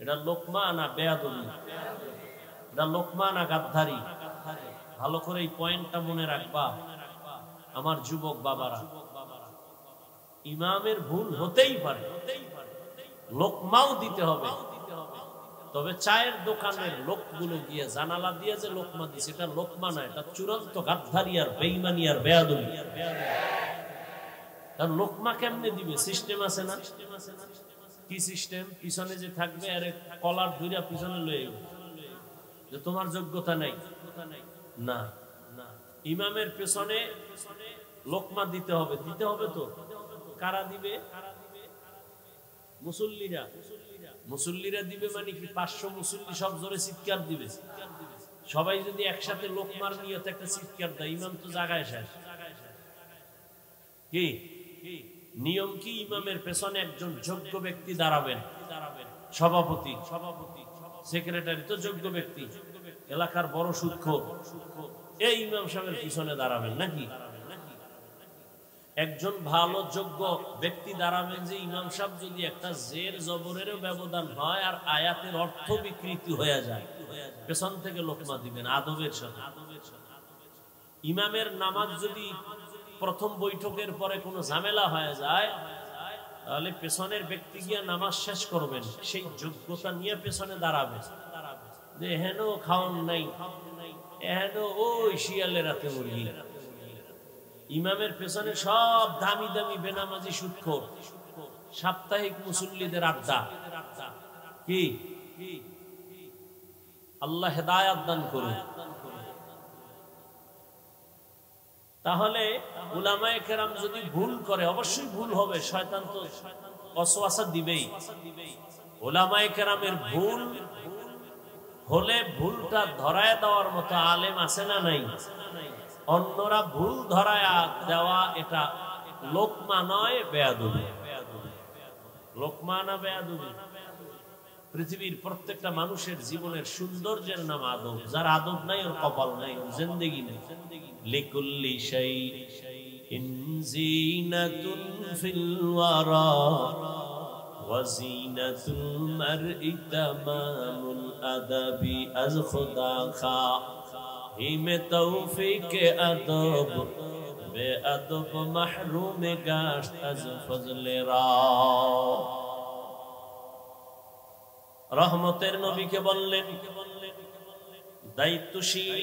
এটা লোকমা না বেয়াদবি? এটা লোকমা না গাদ্দারি? ভালো করে এই পয়েন্টটা মনে রাখবা আমার যুবক বাবারা। ইমামের ভুল হতেই পারে, লোকমাও দিতে হবে। তবে চায়ের দোকানের লোকগুলো গিয়ে জানালা দিয়ে যে লোকমা দিছে, এটা লোকমা না, এটা চূড়ান্ত গাদ্দারি আর বেঈমানি আর বেয়াদবি। কারণ লোকমা কেমনে দিবে? সিস্টেম আছে না? কি সিস্টেম? পিছনে যে থাকবে আরে কলার ধইরা পিছনে লয়ে যে তোমার যোগ্যতা নাই না। ইমামের পেছনে লোকমা দিতে হবে, দিতে হবে তো। কারা দিবে? মুসল্লিরা। মুসল্লিরা দিবে মানে কি 500 মুসল্লি সব জোরে চিৎকার দিবে? সবাই যদি একসাথে লোকমার নিয়তে একটা চিৎকার দেয়, ইমাম তো জায়গায় শেষ। কি নিয়ম? কি ইমামের পেছনে একজন যোগ্য ব্যক্তি দাঁড়াবেন, সভাপতি, সেক্রেটারি তো যোগ্য ব্যক্তি, এলাকার বড় সুদখোর, এই ইমাম সাহেবের পিছনে দাঁড়াবেন নাকি? একজন ভালো যোগ্য ব্যক্তি দাঁড়াবেন যে ইমাম সাহেব যদি একটা জের জবরেরও ব্যবধান হয় আর আয়াতের অর্থ বিকৃতি হয়ে যায়, পেছন থেকে লোকমা দিবেন আদবের সাথে। ইমামের নামাজ যদি প্রথম বৈঠকের পরে কোনো ঝামেলা হয়ে যায়, তাহলে পেছনের ব্যক্তি গিয়া নামাজ শেষ করবেন, সেই যোগ্যতা নিয়ে পেছনে দাঁড়াবে যে হেন খাওন নাই, হেন ওই শিয়ালের রাতে মুরগি। ইমামের পেছনে সব দামি দামি বেনামাজি সুদখোর, সাপ্তাহিক মুসল্লিদের আড্ডা। কি আল্লাহ হেদায়াত দান করুন। তাহলে উলামায়ে কেরাম যদি ভুল করে, অবশ্যই ভুল হবে, শয়তান তো ওয়াসওয়াসা দিবেই। উলামায়ে কেরামের ভুল হলে ভুলটা ধরায় দেওয়ার মতো আলেম আছে না নাই? অন্যরা ভুল ধরায় দেওয়া এটা লোকমা নয়, বেয়াদবি। লোকমা না বেয়াদবি? পৃথিবীর প্রত্যেকটা মানুষের জীবনের সৌন্দর্যের নাম আদব। যার আদব নাই ওর কপাল নাই, ওর জিন্দেগি নেই। লিকুল্লি শাইইন যিনাতুন ফিল ওয়ারা ওয়া যিনাতুল মারই তামামুল আদাবি আজ খুদা খা হিমে তৌফিক আদব বেআদব মাহরুম গাশত আজ ফজলে রা। রহমতের নবীকে বললেন দায়িত্বশীল।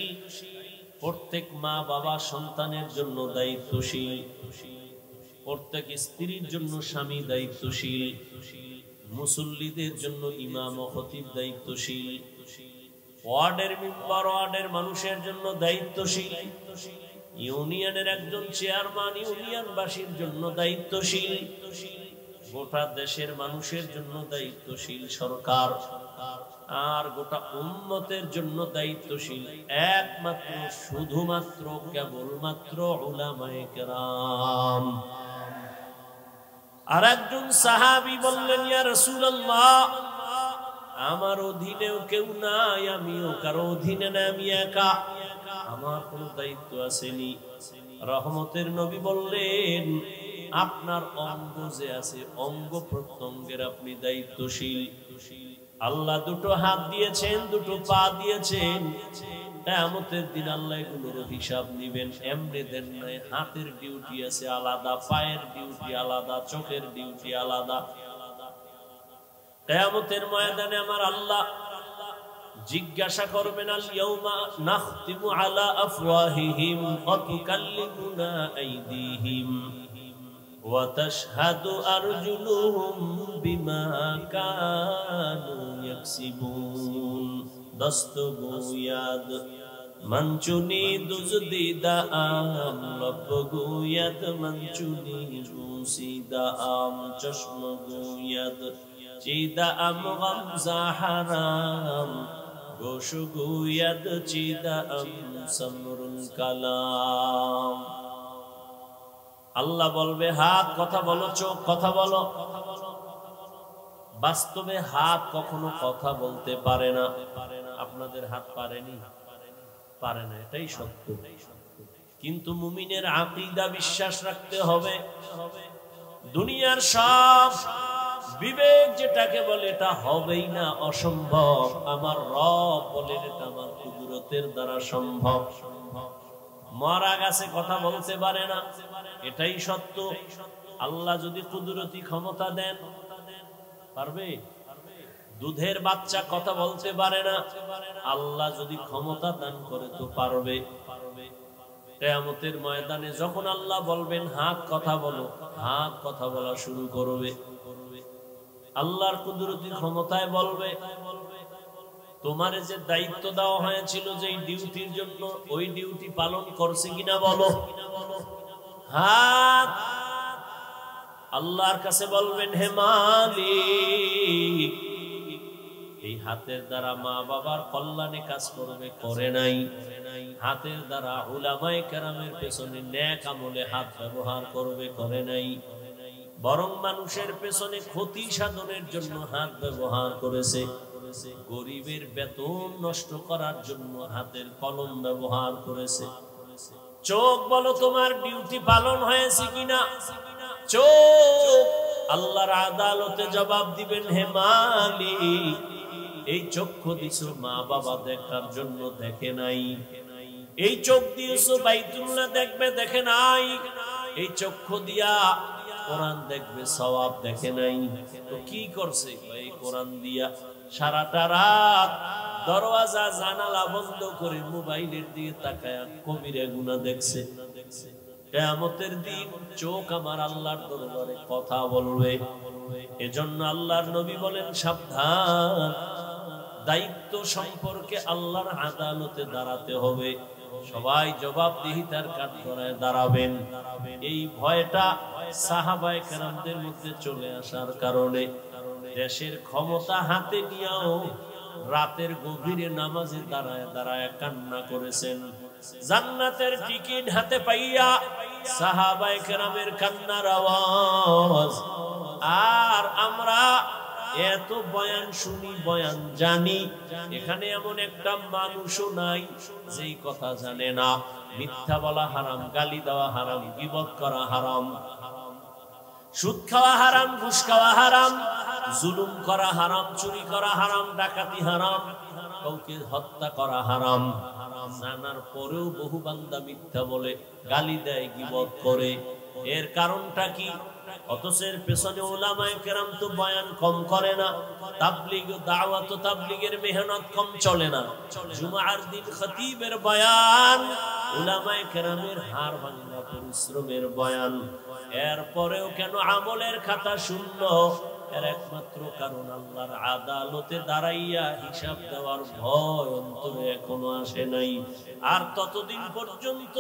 প্রত্যেক মা বাবা সন্তানের জন্য দায়িত্বশীল, প্রত্যেক স্ত্রীর জন্য স্বামী দায়িত্বশীল, মুসল্লিদের জন্য ইমাম ও খতিব দায়িত্বশীল, ওয়ার্ডের মেম্বার ওয়ার্ডের মানুষের জন্য দায়িত্বশীল, ইউনিয়নের একজন চেয়ারম্যান ইউনিয়নবাসীর জন্য দায়িত্বশীল, গোটা দেশের মানুষের জন্য দায়িত্বশীল সরকার, আর গোটা উম্মতের জন্য দায়িত্বশীল একমাত্র শুধুমাত্র কেবলমাত্র উলামায়ে কেরাম। আর একজন সাহাবী বললেন, ইয়া রাসূলুল্লাহ, আমার অধীনেও কেউ নাই, আমিও কারো অধীনে না, আমি একা, আমার কোনো দায়িত্ব আসেনি। রহমতের নবী বললেন, আপনার অঙ্গ যে আছে, অঙ্গ প্রত্যঙ্গের আপনি দায়িত্বশীল। আল্লাহ দুটো হাত দিয়েছেন, দুটো পা দিয়েছেন, কিয়ামতের দিন আল্লাহ এগুলোর হিসাব নিবেন। এমনি দেন নাই, হাতের ডিউটি আছে আলাদা, পায়ের ডিউটি আলাদা, চোখের ডিউটি আলাদা। কিয়ামতের ময়দানে আমার আল্লাহ জিজ্ঞাসা করবেন, আল ইয়াউমা নাখতিমু আলা আফওয়াহিহিম ওয়া তুকাল্লিমুনা আইদিহিম ওয়া তাশহাদু আরজুলুহুম বিমা কানু ইয়াকসিবুন। দস্তগোয়াদ मंचुनी दुज़दीदा आम लब गोयद मंचुनी रूसीदा आम चश्म गोयद चीदा आम गमज़ा हराम गोश गोयद चीदा आम समरुल कलाम। আল্লাহ বলবে হাত কথা বলো, চোখ কথা বলো। বাস্তবে হাত কখনো কথা বলতে পারে না। আপনাদের হাত পারেনি, পারে না, এটাই সত্য। কিন্তু মুমিনের আকীদা বিশ্বাস রাখতে হবে, দুনিয়ার সব বিবেক যেটাকে বলে এটা হবেই না, অসম্ভব। আমার রব বলেন এটা আমার কুদরতের দ্বারা সম্ভব। মরা গাছে কথা বলতে পারে না, এটাই সত্য। আল্লাহ যদি কুদরতি ক্ষমতা দেন, পারবে? দুধের বাচ্চা কথা বলতে পারে না, আল্লাহ যদি ক্ষমতা দান করে তো পারবে। কিয়ামতের ময়দানে যখন আল্লাহ বলবেন হাত কথা বলো, হাত কথা বলা শুরু করবে। আল্লাহর কুদরতি ক্ষমতায় বলবে তোমারে যে দায়িত্ব দেওয়া হয়েছিল যে ডিউটির জন্য, ওই ডিউটি পালন করছে কিনা বলো। হাত আল্লাহর কাছে বলবেন হে মালিক, এই হাতের দ্বারা মা বাবার কল্যাণে কাজ করবে, করে নাই। হাতের দ্বারা উলামায়ে কেরামের পেছনে নেক আমলে হাত ব্যবহার করবে, করে নাই। বরং মানুষের পেছনে ক্ষতি সাধনের জন্য হাত ব্যবহার করেছে। গরিবের বেতন নষ্ট করার জন্য হাতের কলম ব্যবহার করেছে। চোখ বলো তোমার ডিউটি পালন হয়েছে কিনা। চোখ আল্লাহর আদালতে জবাব দিবেন হে মালিক, এই চক্ষু দিছো মা বাবা দেখার জন্য, দেখে নাই। এই চোখ দিয়েছো বাইতুল্লাহ দেখবে, দেখে নাই। এই চক্ষু দিয়া কোরআন দেখবে, সওয়াব, দেখে নাই। তো কি করছে? এই কোরআন দিয়া সারাটা রাত দরওয়াজা জানালা বন্ধ করে মোবাইলের দিকে তাকায়া কবিরা গুনাহ দেখছে। কিয়ামতের দিন চোখ আমার আল্লাহর দরবারে কথা বলবে। এজন্য আল্লাহর নবী বলেন সাবধান, দায়িত্ব সম্পর্কে আল্লাহর আদালতে দাঁড়াতে হবে। সবাই জবাবদিহিতার কাঠগড়ায় দাঁড়াবেন। এই ভয়টা সাহাবায়ে কেরামদের মধ্যে চলে আসার কারণে দেশের ক্ষমতা হাতে নিয়েও রাতের গভীরে নামাজে দাঁড়ায় দাঁড়ায় কান্না করেছেন। জান্নাতের টিকিট হাতে পাইয়া সাহাবায়ে কেরামের কান্নার আওয়াজ। আর আমরা এত বয়ান শুনি, বয়ান জানি, এখানে এমন একটা মানুষও নাই যেই কথা জানে না। মিথ্যা বলা হারাম, গালি দেওয়া হারাম, গীবত করা হারাম, সুদ খাওয়া হারাম, ঘুষ খাওয়া হারাম, জুলুম করা হারাম, চুরি করা হারাম, ডাকাতি হারাম, কাউকে হত্যা করা হারাম। জানার পরেও বহু বান্দা মিথ্যা বলে, গালি দেয়, গীবত করে। এর কারণটা কি? অথচ এর পেছনে উলামায়ে কেরাম তো বয়ান কম করে না, তাবলীগ দাওয়াত তাবলীগের মেহনত কম চলে না। জুমার দিন খতিবের বয়ান, উলামায়ে কেরামের হাড় ভাঙা পরিশ্রমের বয়ান। এরপরেও কেন আমলের খাতা শূন্য? এর একমাত্র কারণ আল্লাহর আদালতে দাঁড়াইয়া হিসাব দেওয়ার ভয় অন্তরে এখনো আসে নাই। আর ততদিন পর্যন্ত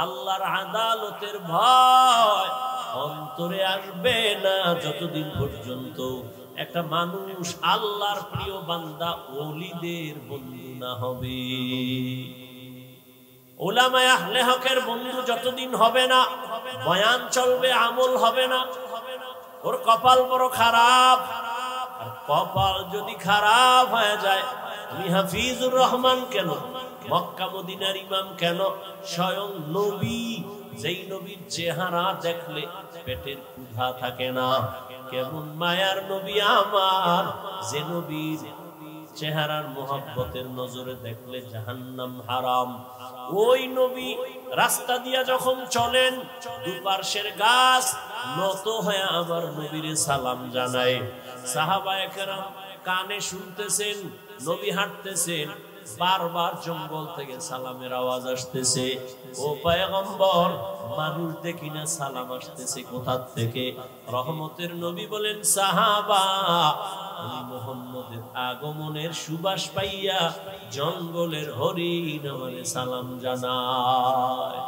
আল্লাহর আদালতের ভয় অন্তরে আসবে না যতদিন পর্যন্ত একটা মানুষ আল্লাহর প্রিয় বান্দা ওলিদের বন্ধু না হবে। উলামায়ে আহলে হকের বন্ধু যতদিন হবে না, বয়ান চলবে, আমল হবে না। ওর কপাল বড় খারাপ। আর কপাল যদি খারাপ হয়ে যায়, আমি হাফিজুর রহমান কেন, মক্কা মদিনার ইমাম কেন, স্বয়ং নবী, যেই নবীর চেহারা দেখলে পেটের ক্ষুধা থাকে না, কেমন মায়ার নবী আমার, যে নবীর চেহারার মোহাব্বতের নজরে দেখলে জাহান্নাম হারাম। ওই নবী রাস্তা দিয়া যখন চলেন, দুপার্শ্বের গাছ নত হয়ে আমার নবীরে সালাম জানায়। সাহাবায়ে কেরাম কানে শুনতেছেন নবী হাঁটতেছেন, বারবার জঙ্গল থেকে সালামের আওয়াজ আসতেছে। ও পয়গম্বর, মানুষ দেখি না সালাম আসতেছে কোথা থেকে? রহমতের নবী বলেন, সাহাবা, আমি মুহাম্মদের আগমনের সুবাস পাইয়া জঙ্গলের হরিণ আমারে সালাম জানায়।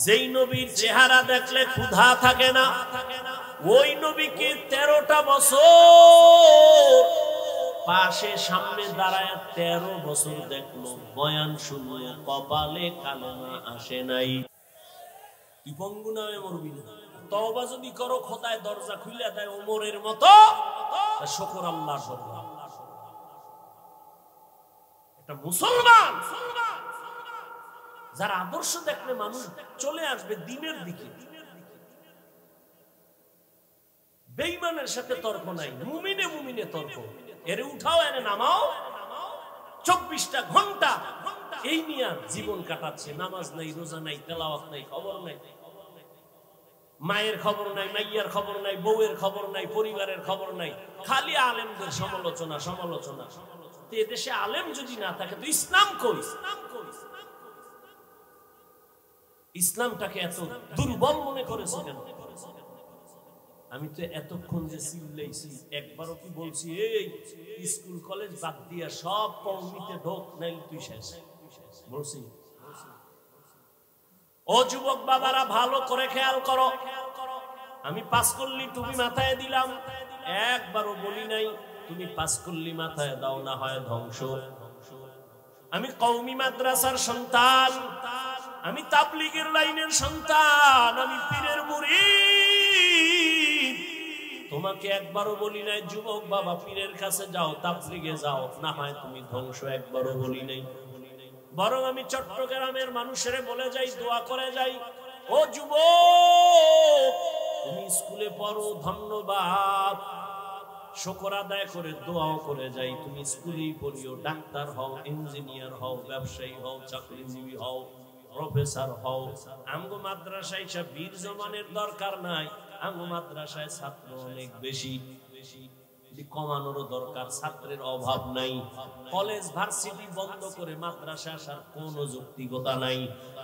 যেই নবীর চেহারা দেখলে ক্ষুধা থাকে না, ওই নবীকে 13টা বছর পাশে সামনে দাঁড়ায় 13 বছর দেখলো, বয়ান শুনলো, কপালে কালেমা আসে নাই। তুই পঙ্গু নামে মরবি না, তওবা যদি করো খোদায় দরজা খুলে দেয় ওমরের মতো, শুকর আল্লাহর দরবার। একটা মুসলমান যার আদর্শ দেখলে মানুষ চলে আসবে দিনের দিকে। বেঈমানের সাথে তর্ক নাই, মুমিনে মুমিনে তর্ক। এরে উঠাও, এরে নামাও, 24টা ঘন্টা এই নিয়ে জীবন কাটাচ্ছে। নামাজ নাই, রোজা নাই, তেলাওয়াত নাই, খবর নাই, মায়ের খবর নাই, মাইয়ার খবর নাই, বউয়ের খবর নাই, পরিবারের খবর নাই, খালি আলেমদের সমালোচনা সমালোচনা। এদেশে আলেম যদি না থাকে তো ইসলাম কই? ইসলামটাকে এত দুর্বল মনে করেছে কেন? আমি তো এতক্ষণ যে চিল্লাইছি, একবারও কি বলছি এই স্কুল কলেজ বাদ দিয়া সব কওমিতে ঢোক, নাইলে তুই শেষ বলছি? ও যুবক বাবারা, ভালো করে খেয়াল করো। আমি পাঁচকল্লি টুপি মাথায় দিলাম, একবারও বলি নাই তুমি পাঁচকল্লি মাথায় দাও, না হয় ধ্বংস। আমি কওমি মাদ্রাসার সন্তান, আমি তাবলীগের লাইনের সন্তান, আমি পীরের মুরিদ। তোমাকে একবারও বলি নাই যুবক বাবা পীরের কাছে যাও, তাবলীগে যাও, না হয় তুমি ধ্বংস, একবারও বলি নাই। বরং আমি চট্টগ্রামের মানুষের বলে যাই, দোয়া করে যাই, ও যুবক তুমি স্কুলে পড়ো, ধন্যবাদ, শুকর আদায় করে দোয়াও করে যাই, তুমি স্কুলেই পড়িও, ডাক্তার হও, ইঞ্জিনিয়ার হও, ব্যবসায়ী হও, চাকরিজীবী হও, প্রফেসর হও। আমগো মাদ্রাসায় সব বীর জমানের দরকার নাই, আমগো মাদ্রাসায় ছাত্র অনেক বেশি, কমানোরও দরকার, ছাত্রের অভাব নাই। কলেজ ভার্সিটি বন্ধ করে মাদ্রাসা আসার কোনো যৌক্তিকতা নাই।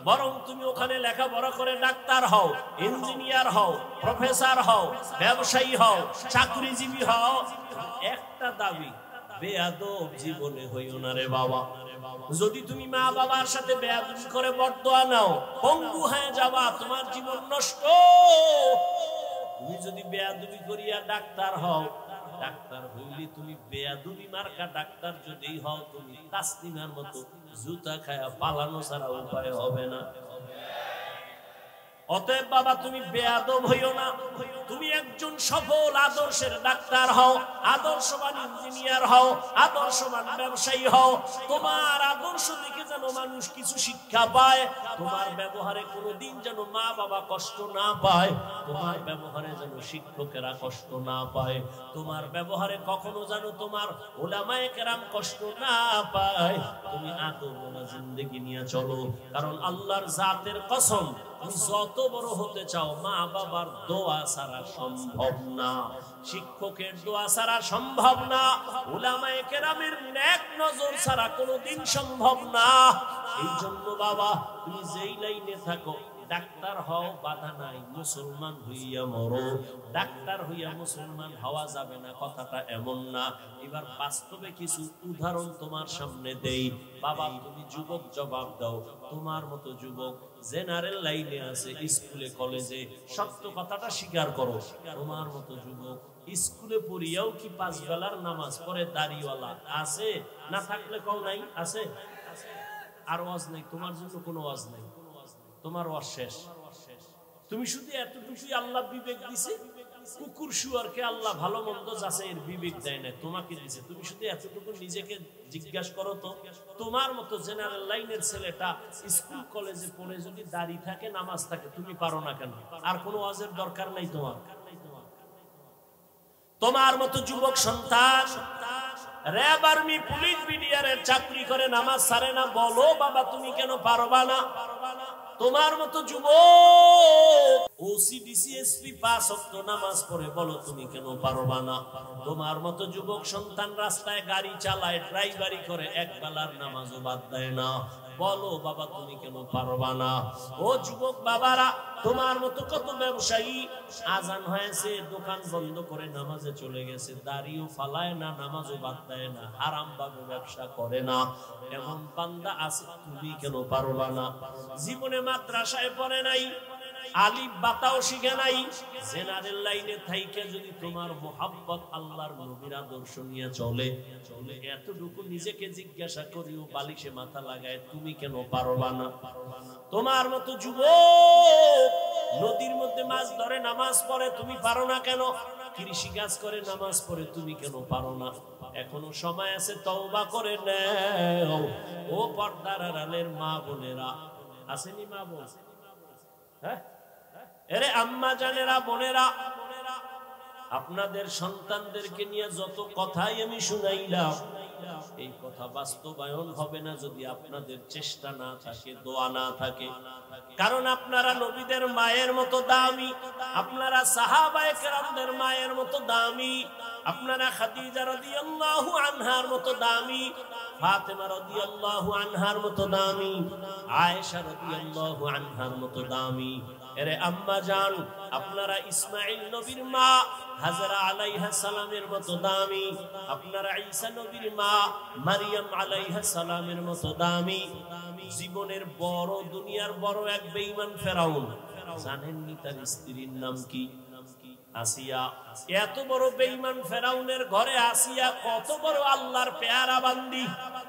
বরং তুমি ওখানে লেখাপড়া করে ডাক্তার হও, ইঞ্জিনিয়ার হও, প্রফেসর হও, ব্যবসায়ী হও, চাকরিজীবী হও। একটা দাবি, বেয়াদব জীবনে হইও না রে বাবা। যদি তুমি মা বাবার সাথে বেয়াদবি করে বরদোয়া নাও, পঙ্গু হয়ে যাবা, তোমার জীবন নষ্ট। তুমি যদি বেয়াদবি করিয়া ডাক্তার হও, ডাক্তার হইলে তুমি বেয়াদবি মার্কা ডাক্তার যদি হও, তুমি তাসলিমার মতো জুতা খায়া পালানো ছাড়া উপায় হবে না। অতএব বাবা তুমি বেয়াদব হইও না, তুমি একজন সফল আদর্শের ডাক্তার হও, আদর্শবান ইঞ্জিনিয়ার হও, আদর্শবান ব্যবসায়ী হও। তোমার আদর্শ দেখে যেন মানুষ কিছু শিক্ষা পায়, তোমার ব্যবহারে কোনোদিন যেন মা বাবা কষ্ট না পায়, তোমার ব্যবহারে যেন শিক্ষকেরা কষ্ট না পায়, তোমার ব্যবহারে কখনো যেন তোমার উলামায়ে কেরাম কষ্ট না পায়। তুমি আদবওয়ালা জিন্দেগি নিয়ে চলো, কারণ আল্লাহর জাতের কসম, তুমি যত বড় হতে চাও মা বাবার দোয়া ছাড়া সম্ভব না, শিক্ষকের দোয়া ছাড়া সম্ভব না, উলামায়ে কেরামের নেক নজর ছাড়া কোনোদিন সম্ভব না। এই জন্য বাবা তুমি যেই লাইনে থাকো, ডাক্তার হও বাধা নাই, মুসলমান হইয়া মরো। ডাক্তার হইয়া মুসলমান হওয়া যাবে না কথাটা এমন না। এবার বাস্তবে কিছু উদাহরণ তোমার সামনে দেই। বাবা তুমি যুবক জবাব দাও, তোমার মতো যুবক জেনারেল লাইনে আছে, স্কুলে কলেজে, সত্য কথাটা স্বীকার করো। তোমার মতো যুবক স্কুলে পড়িয়াও কি 5 বেলার নামাজ পড়ে দাড়িওয়ালা আছে? না থাকলে কও নাই আছে। আর ওয়াজ নাই, তোমার জন্য কোনো ওয়াজ নাই, তোমার ওয়াজ শেষ। তুমি শুধু এতটুকুই আল্লাহ বিবেক দিছে, কুকুর শুয়ারকে আল্লাহ ভালো মন্দ যাচাইয়ের বিবেক দেয় না, তোমাকে দিছে। তুমি শুধু এতটুকু নিজেকে জিজ্ঞাসা করো তো, তোমার মতো জেনারেল লাইনের ছেলেটা স্কুল কলেজে পড়ে যদি দাড়ি থাকে, নামাজ থাকে, তুমি পারো না কেন? আর কোনো ওয়াজের দরকার নাই তোমার। তোমার মতো যুবক সন্তান র‍্যাব, আর্মি, পুলিশ, বিডিআর এর চাকরি করে নামাজ ছাড়ে না, বলো বাবা তুমি কেন পারবা না? তোমার মতো যুবক ওসিডিসি এসপি 5 ওয়াক্ত নামাজ পড়ে, বলো তুমি কেন পারবা না? তোমার মতো যুবক সন্তান রাস্তায় গাড়ি চালায়, ড্রাইভারি করে, এক বেলার নামাজও বাদ দেয় না, বলো বাবা তুমি কেন পারবা না? ও যুবক বাবারা, তোমার মতো কত ব্যবসায়ী আজান হয়েছে দোকান বন্ধ করে নামাজে চলে গেছে, দাড়িও ফালায় না, নামাজও বাদ দেয় না, হারাম ভাবে ব্যবসা করে না, এমন বান্দা আছে, তুমি কেন পারবা না? জীবনে মাদ্রাসায় পড়ে নাই, আলিফ বাতাও শিখে নাই, জেনারেল লাইনে থাইকে যদি তোমার মোহাব্বত আল্লাহর নবীর আদর্শ নিয়ে চলে, এতটুকু নিজেকে জিজ্ঞাসা করিও, বালিশে মাথা লাগায়, তুমি কেন পারবা না? তোমার মতো যুবক নদীর মধ্যে মাছ ধরে নামাজ পড়ে, তুমি পারো না কেন? কৃষি কাজ করে নামাজ পড়ে, তুমি কেন পারো না? এখনো সময় আছে, তওবা করে নাও। ও পর্দার আড়ালের মা বোনেরা, আসেনি মা বোন? হ্যাঁ, এরে আম্মা জানেরা, বোনেরা, আপনাদের সন্তানদেরকে নিয়ে যত কথাই আমি শুনাইলাম, এই কথা বাস্তবায়ন হবে না যদি আপনাদের চেষ্টা না থাকে, দোয়া না থাকে। কারণ আপনারা নবীদের মায়ের মতো দামি, আপনারা সাহাবায়ে কেরামদের মায়ের মতো দামি, আপনারা খাদিজা রাদিয়াল্লাহু আনহার মতো দামি, ফাতেমা রাদিয়াল্লাহু আনহার মতো দামি, আয়েশা রাদিয়াল্লাহু আনহার মতো দামি। এরে আম্মা জান, আপনারা ইসমাঈল নবীর মা হাজরা আলাইহা সালামের মতো দামি, আপনারা ঈসা নবীর মা মারিয়াম আলাইহা সালামের মতো দামি। জীবনের বড়, দুনিয়ার বড় এক বেঈমান ফেরাউন, জানেননি তার স্ত্রীর নাম কি? আসিয়া। এত বড় বেঈমান ফেরাউনের ঘরে আসিয়া কত বড় আল্লাহর পেয়ারা বান্দি,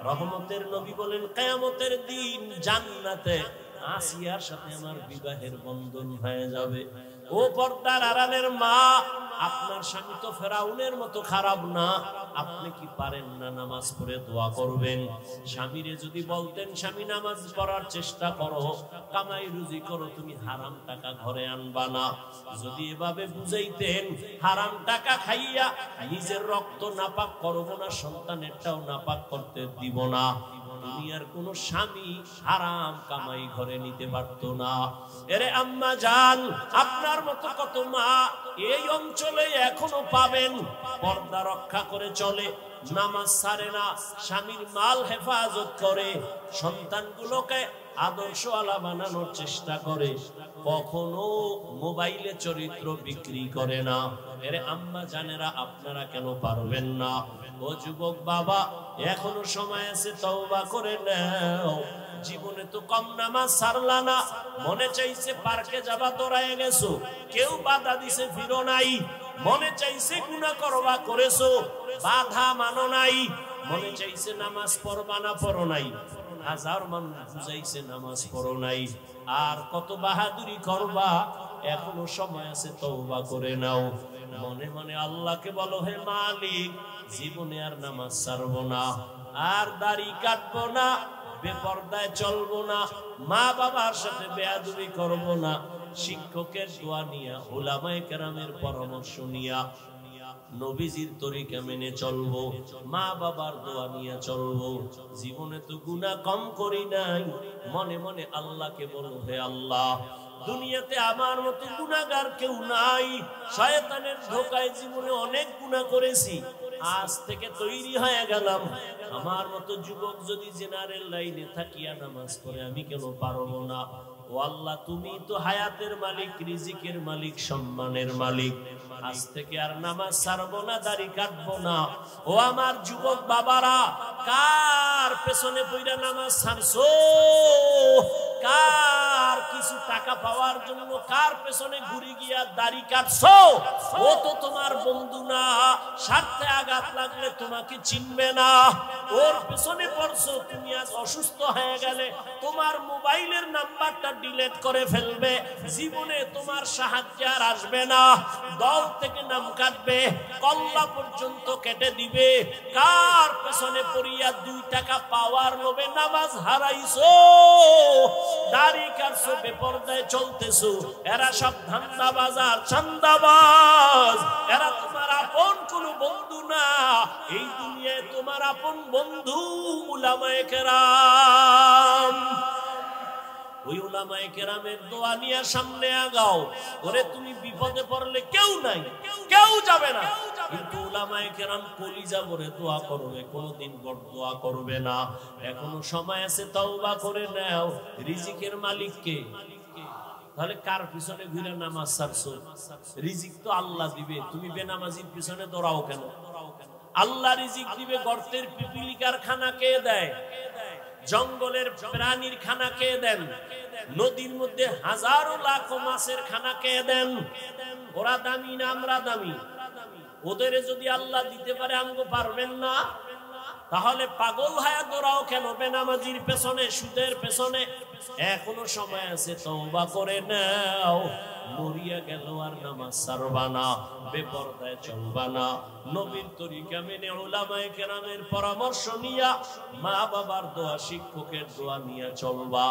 রহমতের নবী বলেন কিয়ামতের দিন জান্নাতে আসিয়ার সাথে আমার বিবাহের বন্ধন হয়ে যাবে। ও পর্দার আড়ালের মা, আপনার স্বামী তো ফেরাউনের মতো খারাপ না, আপনি কি পারেন না নামাজ পড়ে দোয়া করবেন? স্বামীরে যদি বলতেন স্বামী নামাজ পড়ার চেষ্টা করো, কামাই রুজি করো, তুমি হারাম টাকা ঘরে আনবা না, যদি এভাবে বুঝাইতেন হারাম টাকা খাইয়া নিজের রক্ত নাপাক করবো না, সন্তানেরটাও নাপাক করতে দিব না, দুনিয়ার কোন স্বামী হারাম কামাই ঘরে নিতে পারতো না। এরে আম্মা জান, আপনার মতো কত মা এই অঞ্চলে এখনো পাবেন, পর্দা রক্ষা করে চলে, নামাজ ছাড়ে না, স্বামীর মাল হেফাজত করে, সন্তানগুলোকে আদর্শওয়ালা বানানোর চেষ্টা করে, কখনো মোবাইলে চরিত্র বিক্রি করে না। এরে আম্মা জানেরা, আপনারা কেন পারবেন না? ও যুবক বাবা, এখনো সময় আছে, তওবা করে নাও। জীবনে তো কম নামাজ ছাড়লা না, মনে চাইছে পার্কে যাবা, দৌড়ায় গেছো, কেউ বাধা দিছে ফিরো নাই, মনে চাইছে গুনাহ করবা করেছো, বাধা মানো নাই, মনে চাইছে নামাজ পড়বা না, পড়ো নাই, হাজার মানুষ বুঝাইছে নামাজ পড়ো নাই, আর কত বাহাদুরি করবা? এখনো সময় আছে, তওবা করে নাও। মনে মনে আল্লাহকে বলো, হে মালিক, জীবনে আর নামাজ ছাড়বো না, আর দাড়ি কাটবো না, বেপরদায় চলবো না, মা বাবার সাথে বেয়াদবি করবো না, শিক্ষকের দোয়া নিয়া, উলামায়ে কেরামের পরামর্শ নিয়া, নবীজির তরিকা মেনে চলবো, মা বাবার দোয়া নিয়ে চলবো। জীবনে তো গুনাহ কম করি নাই, মনে মনে আল্লাহকে বলো, হে আল্লাহ, দুনিয়াতে আমার মতো গুনাহগার কেউ নাই, শয়তানের ধোঁকায় জীবনে অনেক গুনাহ করেছি, আজ থেকে তৈরি হয়ে গেলাম, আমার মতো যুবক যদি জেনারেল লাইনে থাকিয়া নামাজ পড়ে, আমি কেন পারবো না? ও আল্লাহ, তুমি তো হায়াতের মালিক, রিজিকের মালিক, সম্মানের মালিক, আজ থেকে আর নামাজ ছাড়বো না, দাড়ি কাটবো না। ও আমার যুবক বাবারা, কার পেছনে পইরা নামাজ ছাড়ছো? কার কিছু টাকা পাওয়ার জন্য কার পেছনে ঘুরে গিয়া দাড়ি কাটছো? ও তো তোমার বন্ধু না, স্বার্থে আঘাত লাগলে তোমাকে চিনবে না, ওর পেছনে পড়ছো। তুমি আজ অসুস্থ হয়ে গেলে তোমার মোবাইলের নাম্বারটা ডিলিট করে ফেলবে, জীবনে তোমার সাহায্য আর আসবে না, দল থেকে নাম কাটবে, কল্লা পর্যন্ত কেটে দিবে। কার পেছনে পড়িয়া 2 টাকা পাওয়ার লোভে নামাজ হারাইছো, দাড়ি কাটছো, বেপরদায় চলতেছো, এরা সব ধান্দাবাজ আর চান্দাবাজ, এরা তোমার আপন কোনো বন্ধু না। এই দুনিয়ায় তোমার আপন বন্ধু উলামায়ে কেরাম। ও ওই উলামায়ে কেরামের দোয়া নিয়ে সামনে আগাও। ওরে তুমি বিপদে পড়লে কেউ নাই, কেউ যাবে না, কিন্তু উলামায়ে কেরাম কলিজা ভরে দোয়া করবে, কোনোদিন বড় দোয়া করবে না। এখনো সময় আছে, তওবা করে নাও। রিজিকের মালিক কে? তাহলে কার পিছনে ঘুরে নামাজ ছাড়ছো? রিজিক তো আল্লাহ দিবে, তুমি বেনামাজির পিছনে দৌড়াও কেন? আল্লাহ রিজিক দিবে। গর্তের পিপিলিকার খানা কে দেয়? জঙ্গলের প্রাণীর খানা কে দেন? নদীর মধ্যে হাজারো লাখো মাছের খানা কে দেন? ওরা দামি না আমরা দামি? ওদের যদি আল্লাহ দিতে পারে, আমগো পারবেন না? তাহলে পাগল হয়ে দৌড়াও কেন বেনামাজির পেছনে, সুদের পেছনে? এখনো সময় আছে, তওবা করে নাও। মরিয়া গেল আর নামাজ ছাড়বা না, বেপরদায় চলবা না। নবীর তরিকা মেনে উলামায়ে কেরামের পরামর্শ নিয়া, মা বাবার দোয়া, শিক্ষকের দোয়া নিয়ে চলবা।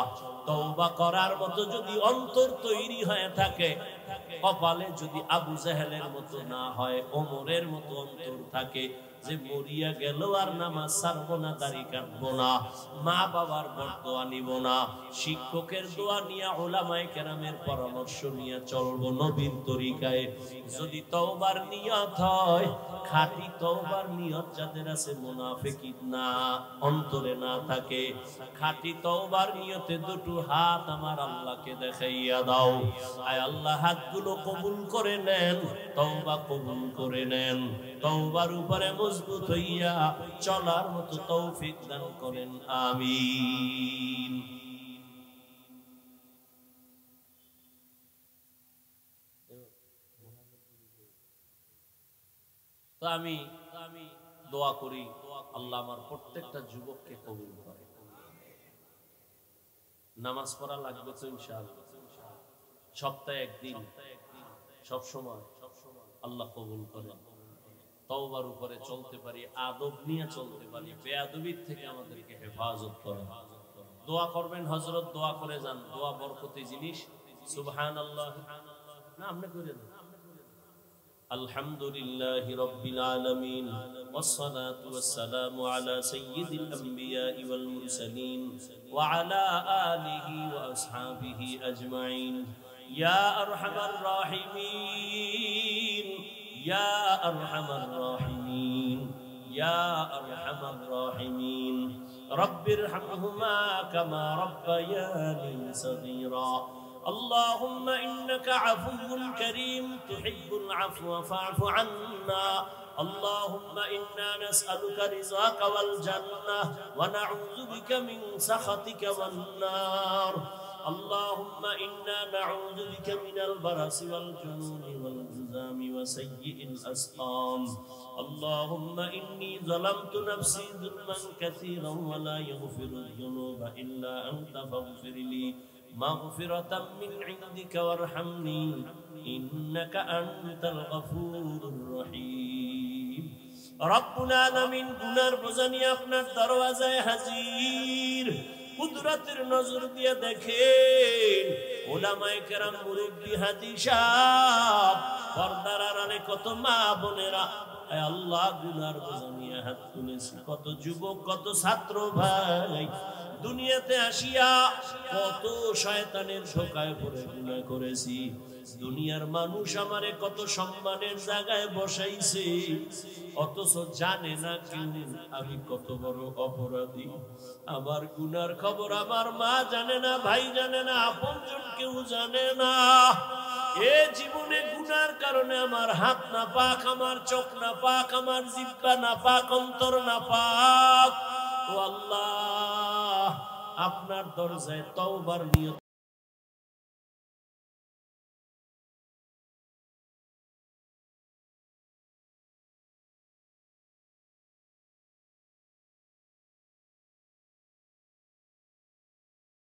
তওবা করার মতো যদি অন্তর তৈরি হয়ে থাকে, কপালে যদি আবু জাহেলের মতো না হয়, ওমরের মতো অন্তর থাকে যে মরিয়া গেল আর নামাজ ছাড়বো না, দাড়ি কাটবো না, মা বাবার বরদোয়া নিব না, শিক্ষকের দোয়া নিয়ে উলামায়ে কেরামের পরামর্শ নিয়ে চলবো নবীর তরিকায়। যদি তওবার নিয়ত হয়, খাঁটি তওবার নিয়ত যাদের আছে, মুনাফিকি না, অন্তরে না থাকে, খাঁটি তওবার নিয়তে দুটো হাত আমার আল্লাহকে দেখাইয়া দাও। আয় আল্লাহ, হাতগুলো কবুল করে নেন, তওবা কবুল করে নেন। তওবার উপরে মজবুত হইয়া চলার মতো তৌফিক দান করেন, আমিন। তো আমি দোয়া করি, আল্লাহ আমার প্রত্যেকটা যুবককে কবুল করে। নামাজ পড়া লাগবে তো ইনশাআল্লাহ, সপ্তাহে একদিন, সব সময় আল্লাহ কবুল করে। তওবার উপরে চলতে পারি, আদব নিয়ে চলতে পারি, বেয়াদবির থেকে আমাদেরকে হেফাজত করে। দোয়া করবেন, হযরত দোয়া করে যান, দোয়া বরকতি জিনিস। সুবহানাল্লাহ না, আপনি করে দেন। আলহামদুলিল্লাহি রাব্বিল আলামিন, ওয়াসসালাতু ওয়াসসালামু আলা সাইয়্যিদিল আমবিয়াই ওয়াল মুরসালিন ওয়া আলা আলিহি ওয়া আসহাবিহি আজমাইন। ইয়া আরহামার রাহিমিন, ইয়া আরহামার রাহিমিন, ইয়া আরহামার রাহিমিন। রব্বিরহামহুমা কামা রাব্বায়ানি সগীরা। اللهم إنك عفو كريم تحب العفو فاعف عنا. اللهم إنا نسألك رضاك والجنة ونعوذ بك من سخطك والنار. اللهم إنا نعوذ بك من البرص والجنون والجذام وسيء الأسقام. اللهم إني ظلمت نفسي ظلما كثيرا ولا يغفر الذنوب إلا أنت فاغفر لي مغفرة من عندك وارحمني إنك أنت الغفور الرحيم. ربنا العالمين গুনার বোঝা নিয়ে আপনার দরওয়াজায় হাজির। কুদরতের নজর দিয়ে দেখেন, উলামায়ে কেরাম, মুরব্বি, হাজী সাহেব, পর্দার আড়ালে কত মা বোনেরা, আয় আল্লাহ, গুনার বোঝা নিয়ে হাত তুলেছি। কত যুবক, কত ছাত্র ভাই দুনিয়াতে আসিয়া কত শয়তানের ধোঁকায় পড়ে গুনাহ করেছি। দুনিয়ার মানুষ আমারে কত সম্মানের জায়গায় বসাইছে, অথচ জানে না কেউ আমি কত বড় অপরাধী। আমার গুনার খবর আমার মা জানে না, ভাই জানে না, আপনজন কেউ জানে না। এ জীবনে গুনার কারণে আমার হাত না পাক, আমার চোখ না পাক, আমার জিহ্বা না পাক, অন্তর না পাক। ও আল্লাহ, আপনার দরজায় তওবার নিয়ত